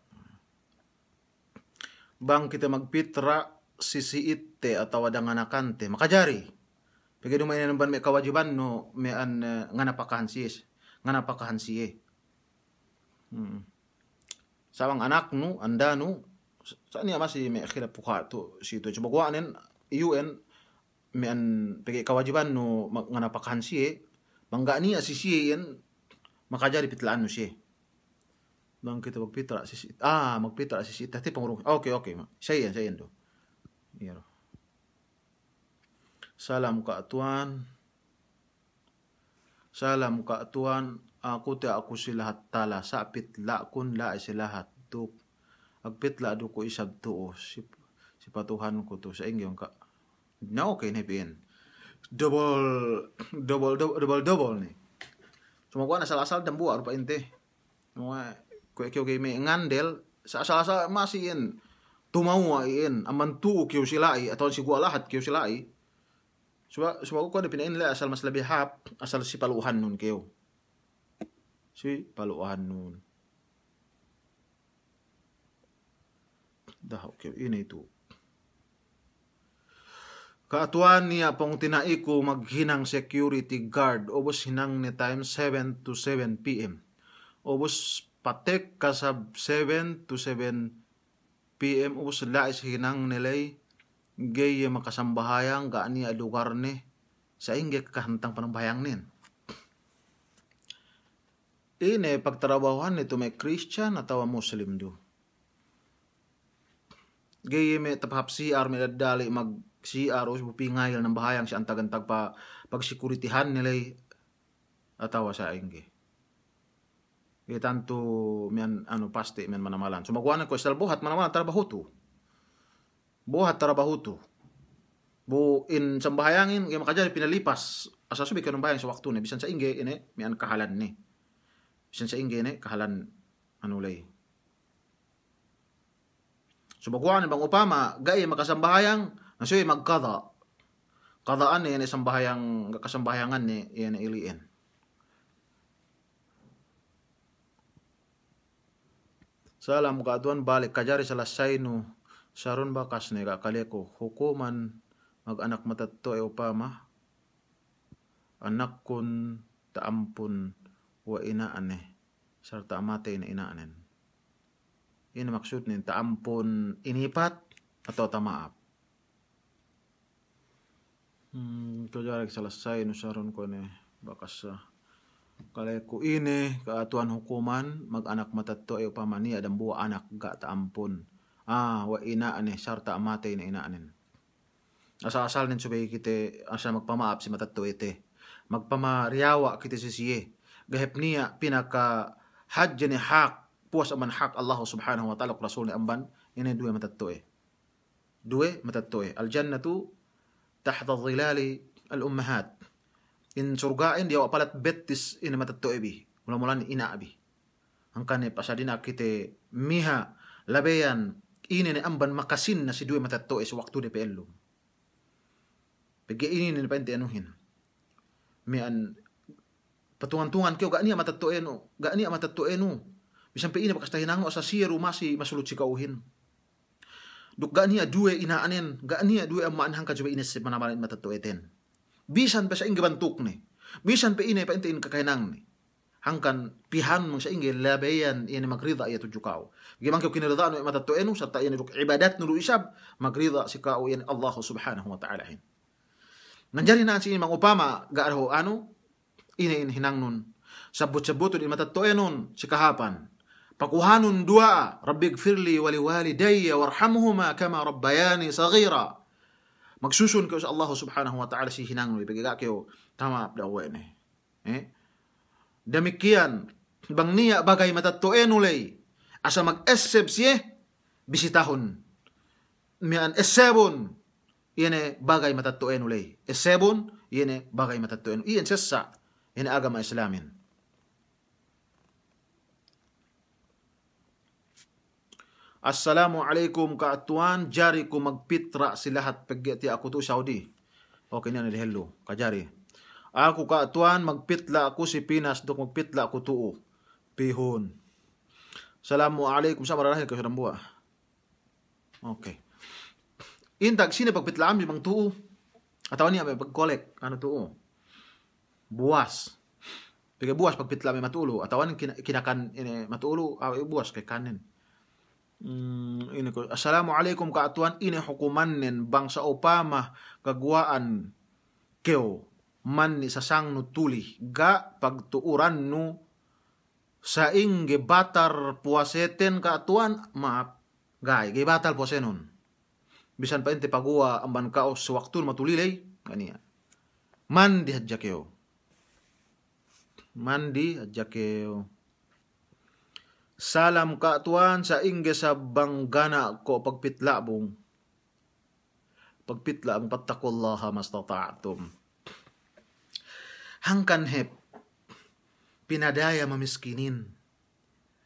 Bang kita magpitra, sisiite atau wadanganakante, makajari. Pagay dumayin naman may kawajiban no, may nga napakahan siye. Sawang anak no, anda no, saan niya masih may akhirap puka to sito. Sumagwaanin, UN, may pagay kawajiban no, nga napakahan siye, bangga niya si siye yan, makajari pitlaan no siye. Bang kita magpitra, magpitra si siye, tati pangurong, okay, siya yan do. Salam ka atuan. Salam kaatuan aku te aku silahat tala sapit la kun la silahat duk agpit la du ko isab tuo si patuhan ko to sa ingyong ka na okay na pin double ni sumakuan asal-asal dan buar pa inte kaya may ngandel sa asal-asal masiin tumawain aman tu kiyo silai atau si gua lahat kiyo silai sumaku ko na pinain la asal mas labi hap asal si paluhan nun kiyo si paluhan nun dah okay ini itu kaatuan niya pong tinaiku maghinang security guard obos hinang ni time 7 to 7 p.m. obos patek kasab 7 to 7 p.m. ubos lais hinang nilay gaya makasambahayang gaani a lugar ni sa ingge kahantang panambahayang nin. Ine pagtrabahuhan nito may Christian atau Muslim do. Gaya may tapahap CR may dadali mag CR o pingayal ng bahayang si antagantag pa pagsikuritihan nilay atawa sa ingge. Kaya tanto miyan pasti miyan manamalan. Sumaguanan ko isal buhat manamalan tarabahuto. Buhat tarabahuto. Bu in sambahayangin kaya makajari pinalipas asa subi ka ng bahayang sa waktu ni bisan sa ingge ini miyan kahalan ni. Bisan sa ingge ini kahalan lay. Sumaguanan bang upama gaya makasambahayang nasuy magkada. Kadaan ni sambahayang kasambahayangan ni yan iliin. Salam kaatuan balik kajari salasay no saron bakas ni kakaleko hukuman mag-anak matatto e upama anak kun taampun wa inaan sarta amatay na inaanen. Ini maksud ni taampun inipat atau tamaap. Kajari salasay no saron ko ni bakas kaleko ini kaatuan hukuman mag-anak matatto ay upama niya dan buwa anak ga taampun wa inaan sarta amatay na inaanin asal nin subay kite asa magpamaap si matatto ite magpamariyawa kite si siye gahep niya pinaka hadya ni hak puas aman hak Allah subhanahu wa ta'ala rasul ni amban ini duwe matatto al jannatu tahta dhilali al ummahat in surgain dia palat betis ina matatto ebi mula-mula ni ina abi angkan pasadina kite miha labeyan ini ni amban makasin na si duwe matatto sa waktu de pelum pegi ini ni pente anuhin mian patungan-tungan kyo ga niya matatto eno bisan pe ina pakastahinang no sa siru masi masulut si kauhin duk ga niya duwe inaanen ga niya duwe amman hangka jube ines manamalan matatto eten bisan pa sa inge bantuk ni. Bisan pa ine pa intiin kakainang ni. Hangkan pihan mong sa inge labayan ini magrida iya tujukaw. Gimang kyo kinirida no matatto eno sa ta ini ibadat nulu isab magrida si kao yan Allah subhanahu wa ta'ala hin. Nanjari na si ini mang upama gaaraho ini hinang nun. Sabot-saboto di matatto enon si kahapan. Pakuhanun dua Rabbi gfirli wali walidayya warhamhuma kama rabbayani saghira. Magsusun kayo sa Allah subhanahu wa ta'ala si hinang mo. Ipagiga kayo, tama dawa ni. Damikian, bang niya bagay matattoen ulay, asa mag-eseb siya, bisitahon. Miyan esebon, iyan bagay matattoen ulay. Esebon, iyan bagay matattoen. Iyan sesa, iyan agama islamin. Assalamualaikum kaatuan jari ko magpitra si lahat pagti ako to Saudi. Okay na hello kajari. Ako kaatuan magpitla ako si Pinas dok magpitla ako tuo. Pihon. Assalamualaikum sa marahil ka sa buwa. Okay. Intag sino pagpitla am mang tuo. Ataw niya may pag-collect tuo. Buwas. Pag buwas pagpitla may matulo. Atawan kinakan matulo buwas kay kanin. Ini ko assalamualaikum kaatuan ini hukumanen bangsa upama kagwaan keo man ni sasang no tuli ga pagtuuran no sa ingge batar puaseten kaatuan maap gay ge batal puasenon bisan pa ente pagua amban kaos sa waktu matulilay kaniya man dihadja keo Mandi adya kayo. Salam kaatuan sa ingge sa banggana ko pagpitlabong. Pagpitlabong pattakullaha mastata'atum. Hangkan hep pinadaya mamiskinin.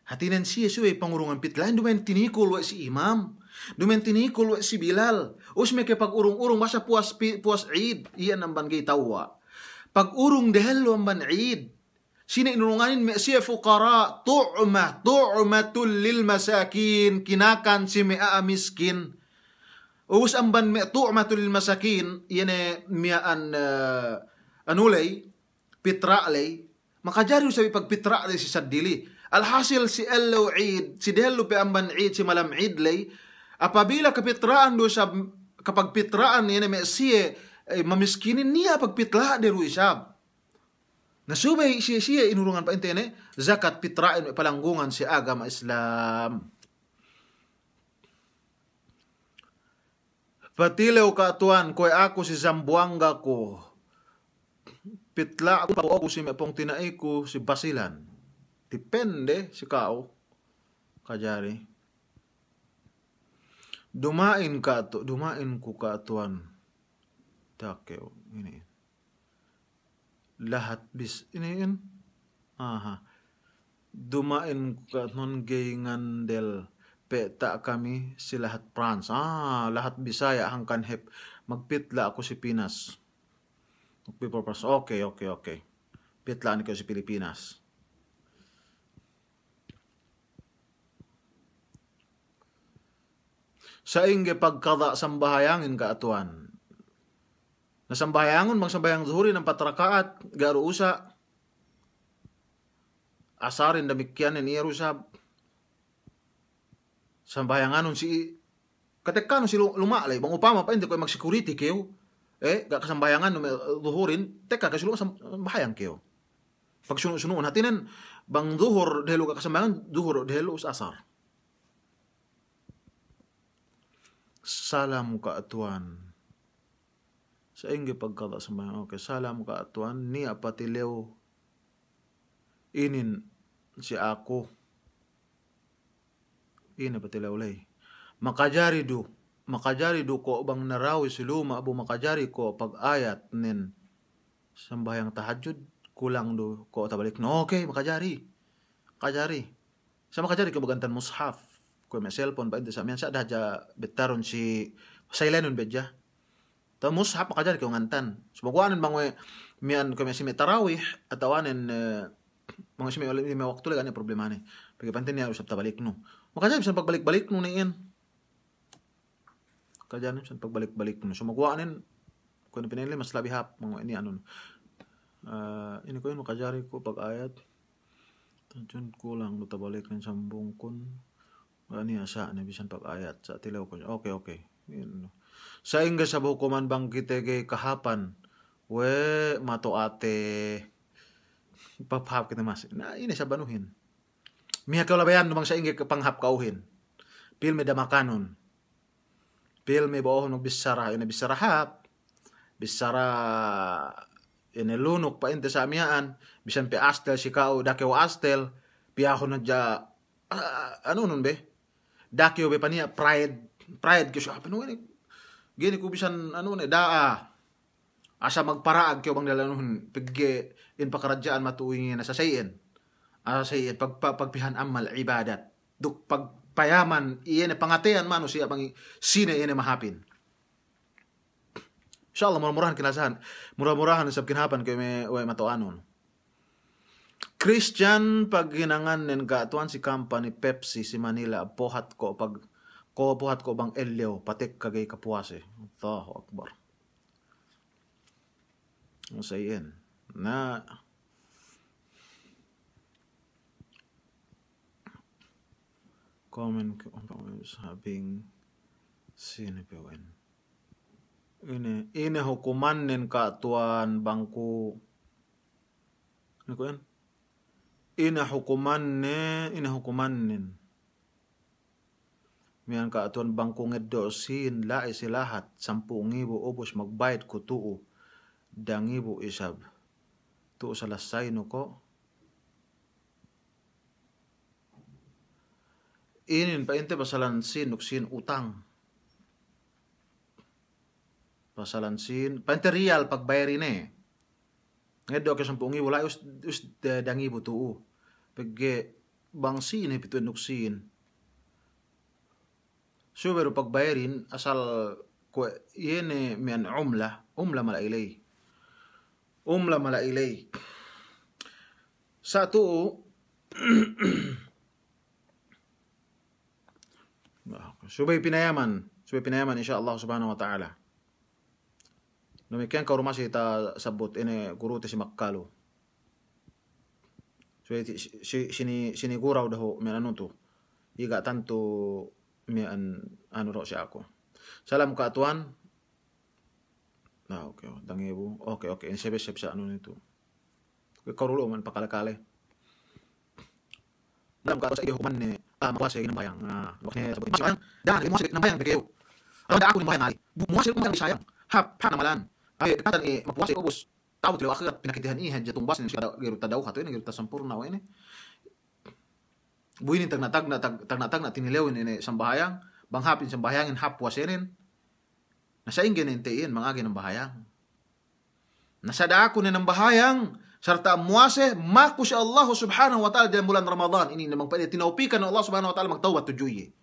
Hatinan siya suwe pangurungan pitlain dumen tinikul wa si imam. Dumen tinikul wa si Bilal. Us may kay pag-urong-urong masa puas Eid. Iyan ang bangay tawa. Pag-urong dahil ang ban Eid. Sina inurunganin me siya fuqara. Tu'matul lil masakin. Kinakan si mea miskin. Us ang ban me tu'matul lil masakin. Iyan miyaan anulay. Pitra'lay. Makajari sabi pag pitra'lay si Sadili. Alhasil si Ello Eid, si Dello pe amban Eid, si Malam Eid lay, apabila kapitraan do siya, kapag pitraan niya na may siya, mamiskinin niya pagpitla de ruisab. Nasubay siya inurungan pa intene, zakat pitraan palanggungan si agama Islam. Patilaw kaatuan, ko'y ako si Zamboanga ko, pitla ako si mapong tinay ko si Basilan. Depende si kao kajari. Dumain ko kaatuan. Takeo ini. Lahat bis ini. Aha. Dumain ko kaatuan gayngan del peta kami si lahat France. Lahat Bisaya hangkan hep magpitla ako si Pinas. Okay. Pitlaan ko si Pilipinas. Sa ingge pagkada sambahayangin kaatuan. Nasambahayangon, magsambayang zuhuri ng patrakaat, garo usa. Asarin damikyanin iyarusab. Sambahayanganon si, katekano si lumalay, bang upama pa, hindi ko mag-security kayo. Kasambayangan zuhurin, teka, kasi sambayang kayo. Pag sunuun hatinan, bang zuhur, dahil kasambayangan, zuhur, dahil asar. Salam kaatuan. Sa ingge pagkata sa mga salam kaatuan ni apatilew inin si ako. Ina patilew lay. Makajari do ko bang narawi si luma abu makajari ko pag ayat nin sambayang tahajud kulang do ko tabalik no okay makajari. Sa makajari ko bagantan mushaf. Kung may cellphone ba, hindi sa amin, sa daja betaron si Sailanon bedya. Tapos, hap makadari ko ngantan. So, magwaanan bang miyan kung may si may tarawih, at awanin, mga si may waktu lang, problema ni. Pagkipantin niya, usap tabalik no. Makadari, bisan pagbalik-balik no na iyan. Kadyan, bisan pagbalik-balik no. So, magwaanin, kung pinili, mas labi hap, mga ini ano. Ini ko yun, makadari ko pag-ayat. Tansyon ko lang, lutabalik ng sambong kun. Ani asa na bisan pag-ayat sa tilaw ko. Okay. Sa ingga sa bukuman bang kita kay kahapan. Mato ate. Papahap kita mas. Na ini sa banuhin. Miha ka labayan numang sa ingga panghap kauhin. Pilme damakanon. Pilme boohon bisara. Ina bisarahap. Bisara inelunok pa inte sa amiyaan. Bisan pi astel si kao dakew astel. Piyahon na dya ano nun be? Dakyo be paniya pride ko siya gini ko bisan asa magparaag kyo bang dalanuhon pigge in pakaradyaan matuwing na sa sayin pagpihan amal ibadat duk pagpayaman iyan pangatayan mano siya bang sine iyan mahapin inshallah murah-murahan sa kinhapan kayo may matuanon. Christian pag hinangan nen kaatuan si company Pepsi si Manila buhat ko bang elyo patik kagay kapuase. Allahu Akbar. Usayin na comment sabing sinipewen. Ini hukuman nen kaatuan bangku. Ano ko yan? Inahukuman nin. Miyan kaatuan bangkong edosin lai silahat 10,000 ubos magbayad ko tuo 2,000 isab. Tuo sa lasay no ko Inin pa inte pasalan sin utang. Pasalan sin pa inte real pagbayarin Ngeddo ke sampungi wala us dangi butu. Pagge bang sin pitu nuksin. So pero pagbayarin asal ko yene mian umla mala ilay. Umla mala ilay. Satu subay pinayaman insyaallah subhanahu wa ta'ala. Demikian kau rumah kita sabut ini guru si Makkalu. So sini gurau dah mian anu tu. Iga tantu mian anu ro si aku. Salam ka tuan. Nah, okay, dangi bu. Okay, ini sebes anu itu. Kau dulu man pakale-kale. Dalam ka sa iyo hukuman ni mawase ng bayang. Wakne sabut. Dan mawase ng bayang bigay. Ano da ako ng bayang ali. Mawase ng bayang sayang. Hap namalan. Ay katan mapwase ko bus. Tawag liwa akhirat pinakitihan ihan jatong bas ni kada giru tadaw hato ni giru ta sampurna wa ini. Buinin tag na tinilewin ini sambahayang, banghapin sambahayangin hap wasenin. Nasa ingin intiin mangagi ng bahayang. Nasada ako ni ng bahayang sarta muase maku si Allah subhanahu wa ta'ala dalam bulan Ramadan ini namang pwede tinaupikan ng Allah subhanahu wa ta'ala magtawbat tujuye.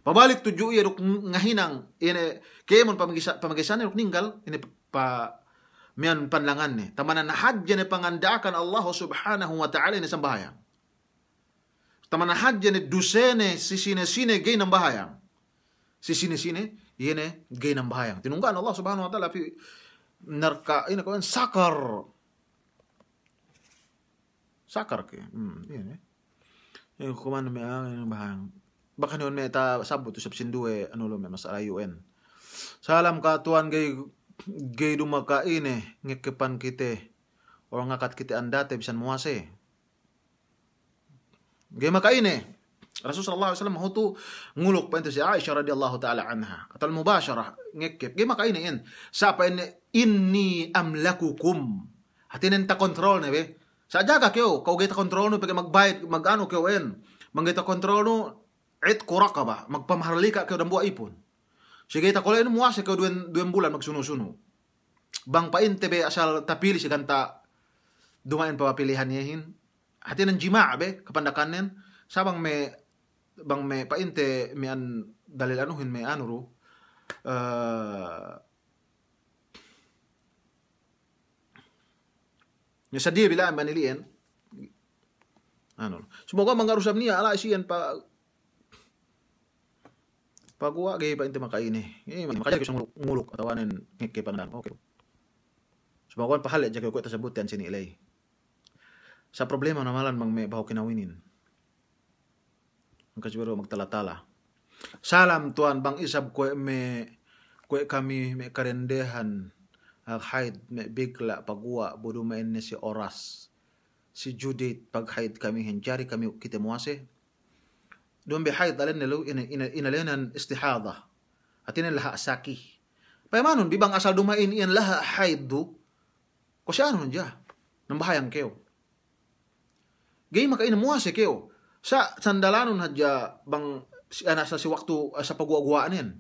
Pabalik tujuye ruk ngahinang ini kemon pamagisan ruk ninggal ini pa mian panlangan ni tamanan hajja ni pangandakan Allah subhanahu wa ta'ala ni sambahayang. Tamanan hajja ni dusene sisine gay ng bahayang. Sisine yene gay ng bahayang. Tinunggaan Allah subhanahu wa ta'ala fi narka ini kawan sakar ke ini yung kuman may ang bahang baka niyon may ta sabot usap sindue ano lo may masalah UN salam ka tuan gay dumaka ini ngekepan kite or ngakat kite andate bisan muase gay maka ini Rasul sallallahu alaihi wasallam hutu ngulok pa ito si Aisyah radhiyallahu ta'ala anha katal mubashara ngekep gay maka ini sapa inni amlakukum hatinin ta kontrol na be sa jaga keo, kau gita kontrol no, pag magbayad, mag-ano keo manggita kontrol no, it kuraka ba, magpamaharlika keo ng buwa ipon. Sige, ta kulay no muwasa keo 2 bulan magsuno-suno. Bang painte be, asal tapili si kanta dumain pa pilihan niyahin. Hati ng jima be, kapandakanin, sabang bang me painte, may an, dalil anuhin, may ano ro, yung sa dia bila manilian ano semoga mangarusap niya ala siyan pagwa gay pa inte makaini makaya ko ngulok atawanen ngike pandan okay semoga pahalit jake ko tasabutan sini ilay sa problema namalan mang may baho kinawinin ang kaswero magtalatala salam tuan bang isab ko kami may karendehan haid me bigla pagwa budu main si oras si Judith pag haid kami henjari kami kita muase doon be haid alen nelo inalenan istihada atin laha saki paymanon bibang asal dumain iyan laha haid do ko siya ano nja nang bahayang keo gay makain muase keo sa sandalanon hadya bang ana sa si waktu sa pagwagwaanin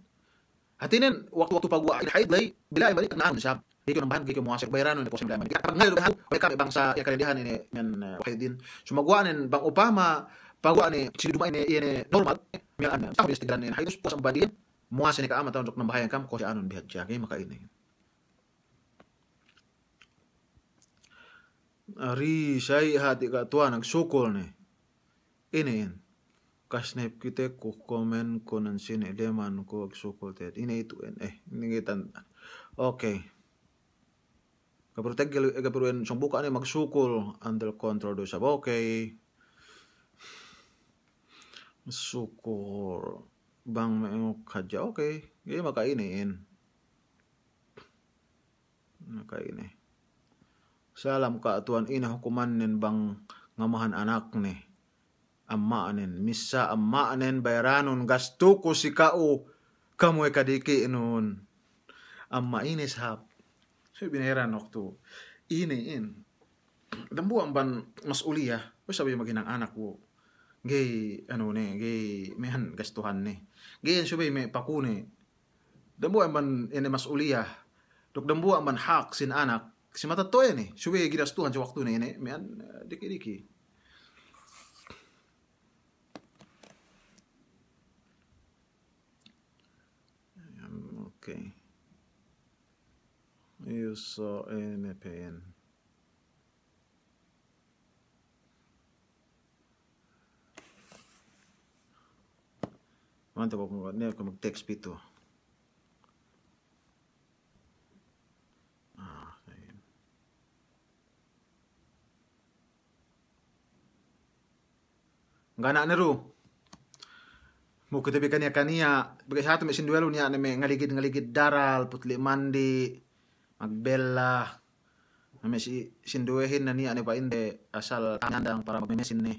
atinen waktu pagwa haid lay bila balik na ano siya Dito nang bahan gigi muasik bayranon ni posim laman. Kapag ngayon dahan way kami bang sa karendihan ini men wakidin. Sumagwaanen bang upama pagwa ni siniduma ini normal mian sa bis tigran ni hayos po sa bandin muasa ni kaama taon nang bahayang kam ko si anon bihat siya kay makaini. Ari say hati ka tuan nagsukol ni. Ini kasnep kita ko komen ko nan sine deman ko agsukol tet. Ini itu ini kita okay. Kapag kapag siyang buka niya magsukol under control do sa okay. Sukol bang may kadya okay. Gaya makainin. Makainin. Salam ka atuan ina hukumanin bang ngamahan anak ni. Ammaanin. Misa ammaanin bayranon gasto ko si kao. Kamoy kadiki nun. Ammainis hap. So binayaran waktu ini dambuang ban mas uliyah. Wes sabi maging anak ko. gay ano ne gay mehan gastuhan ne gay subay me pakune dambu man ene masuliyah dok dambu man hak sin anak si matato ene subay gidastuhan sa waktu ne ene mehan diki-diki. Okay. User NPN. Mantap ako mag-text pito. Okay. Ngana na ro. Mo kitabi kaniya bagay sa ato may sinduelo niya na may ngaligid daral putli mandi magbella na may sinduehin na niya ni pa inde asal tandang para magmemesin ni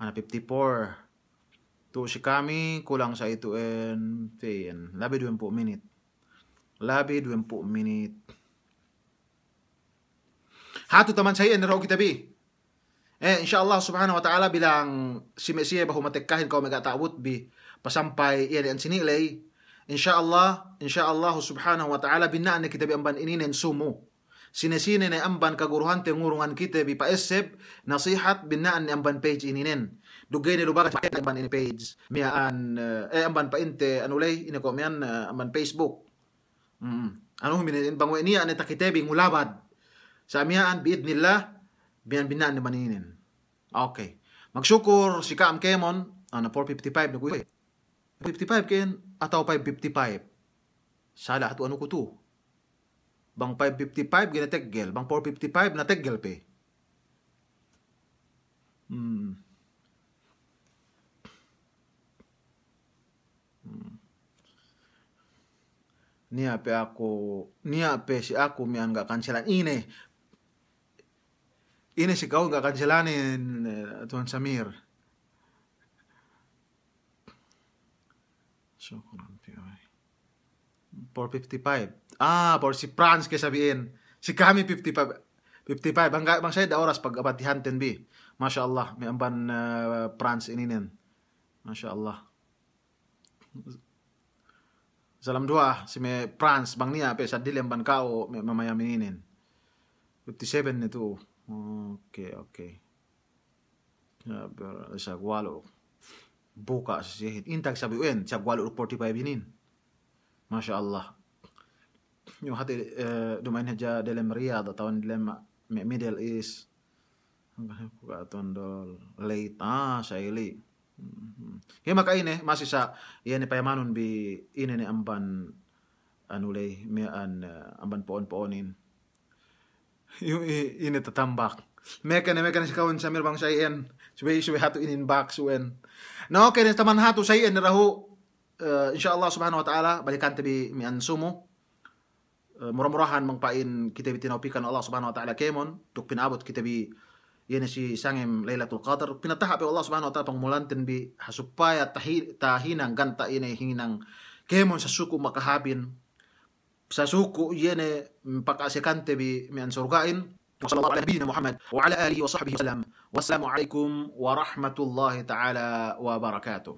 ana 54 to si kami kulang sa ito en pain labi 20 minute hatu taman saya en raw kitabi insyaallah subhanahu wa ta'ala bilang si Mesya bahu matekkahin kau megatawut bi pasampai ia dan sinilay insyaallah subhanahu wa ta'ala binaan kita bi amban ininen sumu sinesine na amban kaguruhan te ngurungan kita bi paeseb nasihat binaan ni amban page ininen dugay ni lubagan amban ini page miaan amban pa inte anulay ini ko mian amban Facebook ano huminin bangwe niya ani takitebi ngulabad sa miaan biidnillah binaan ni maninin. Okay. Magsyukur si Kaam Kemon na 455 na kuya. 55 ken ataw 555. Sala ato ano ko to. Bang 555 ginateggel, bang 455 na teggel pe. Niya pe si ako mian ga kanselan ini si kau nggak kanselanin Tuan Samir. So, 455. For si Franz kaya sabihin. Si kami 55. Bang saya da oras pag abatihan ten bi. Masya Allah. May amban Franz ininin. Masya Allah. Salam dua. Si may Franz bang niya. Sa dilim ban kao. May mamaya mininin. 57 nito. Okay. Sa gwalo. Buka sa sihit. Intag sabi uyan. Sa gwalo 45 inin. Masya Allah. Yung hati dumain haja dalam Riyadh atau dalam Middle East. Hanggang aton dol late. Sa ili. Kaya makain masih sa iyan payamanon bi ini ni amban anulay mian amban poon-poonin. Yung ini tatambak. Mekan si kawan Samir bang sayen. Subay hatu inin bak suwen. No, kaya taman hatu sayen rahu. Insyaallah subhanahu wa ta'ala balikan tabi mian sumo. Murah-murahan mangpain kita bitinaupikan Allah subhanahu wa ta'ala kemon. Tuk pinabot kita bi yan si sangem Lailatul Qadar. Pinataha pe Allah subhanahu wa ta'ala pangmulantin bi hasupaya tahinang ganta ini hinginang kemon sa suku makahabin. Sa suku yene pakasikante bi mian surgain sallallahu alaihi Muhammad wa ala alihi wa sahbihi wasallam wassalamu alaikum wa rahmatullahi ta'ala wa barakatuh.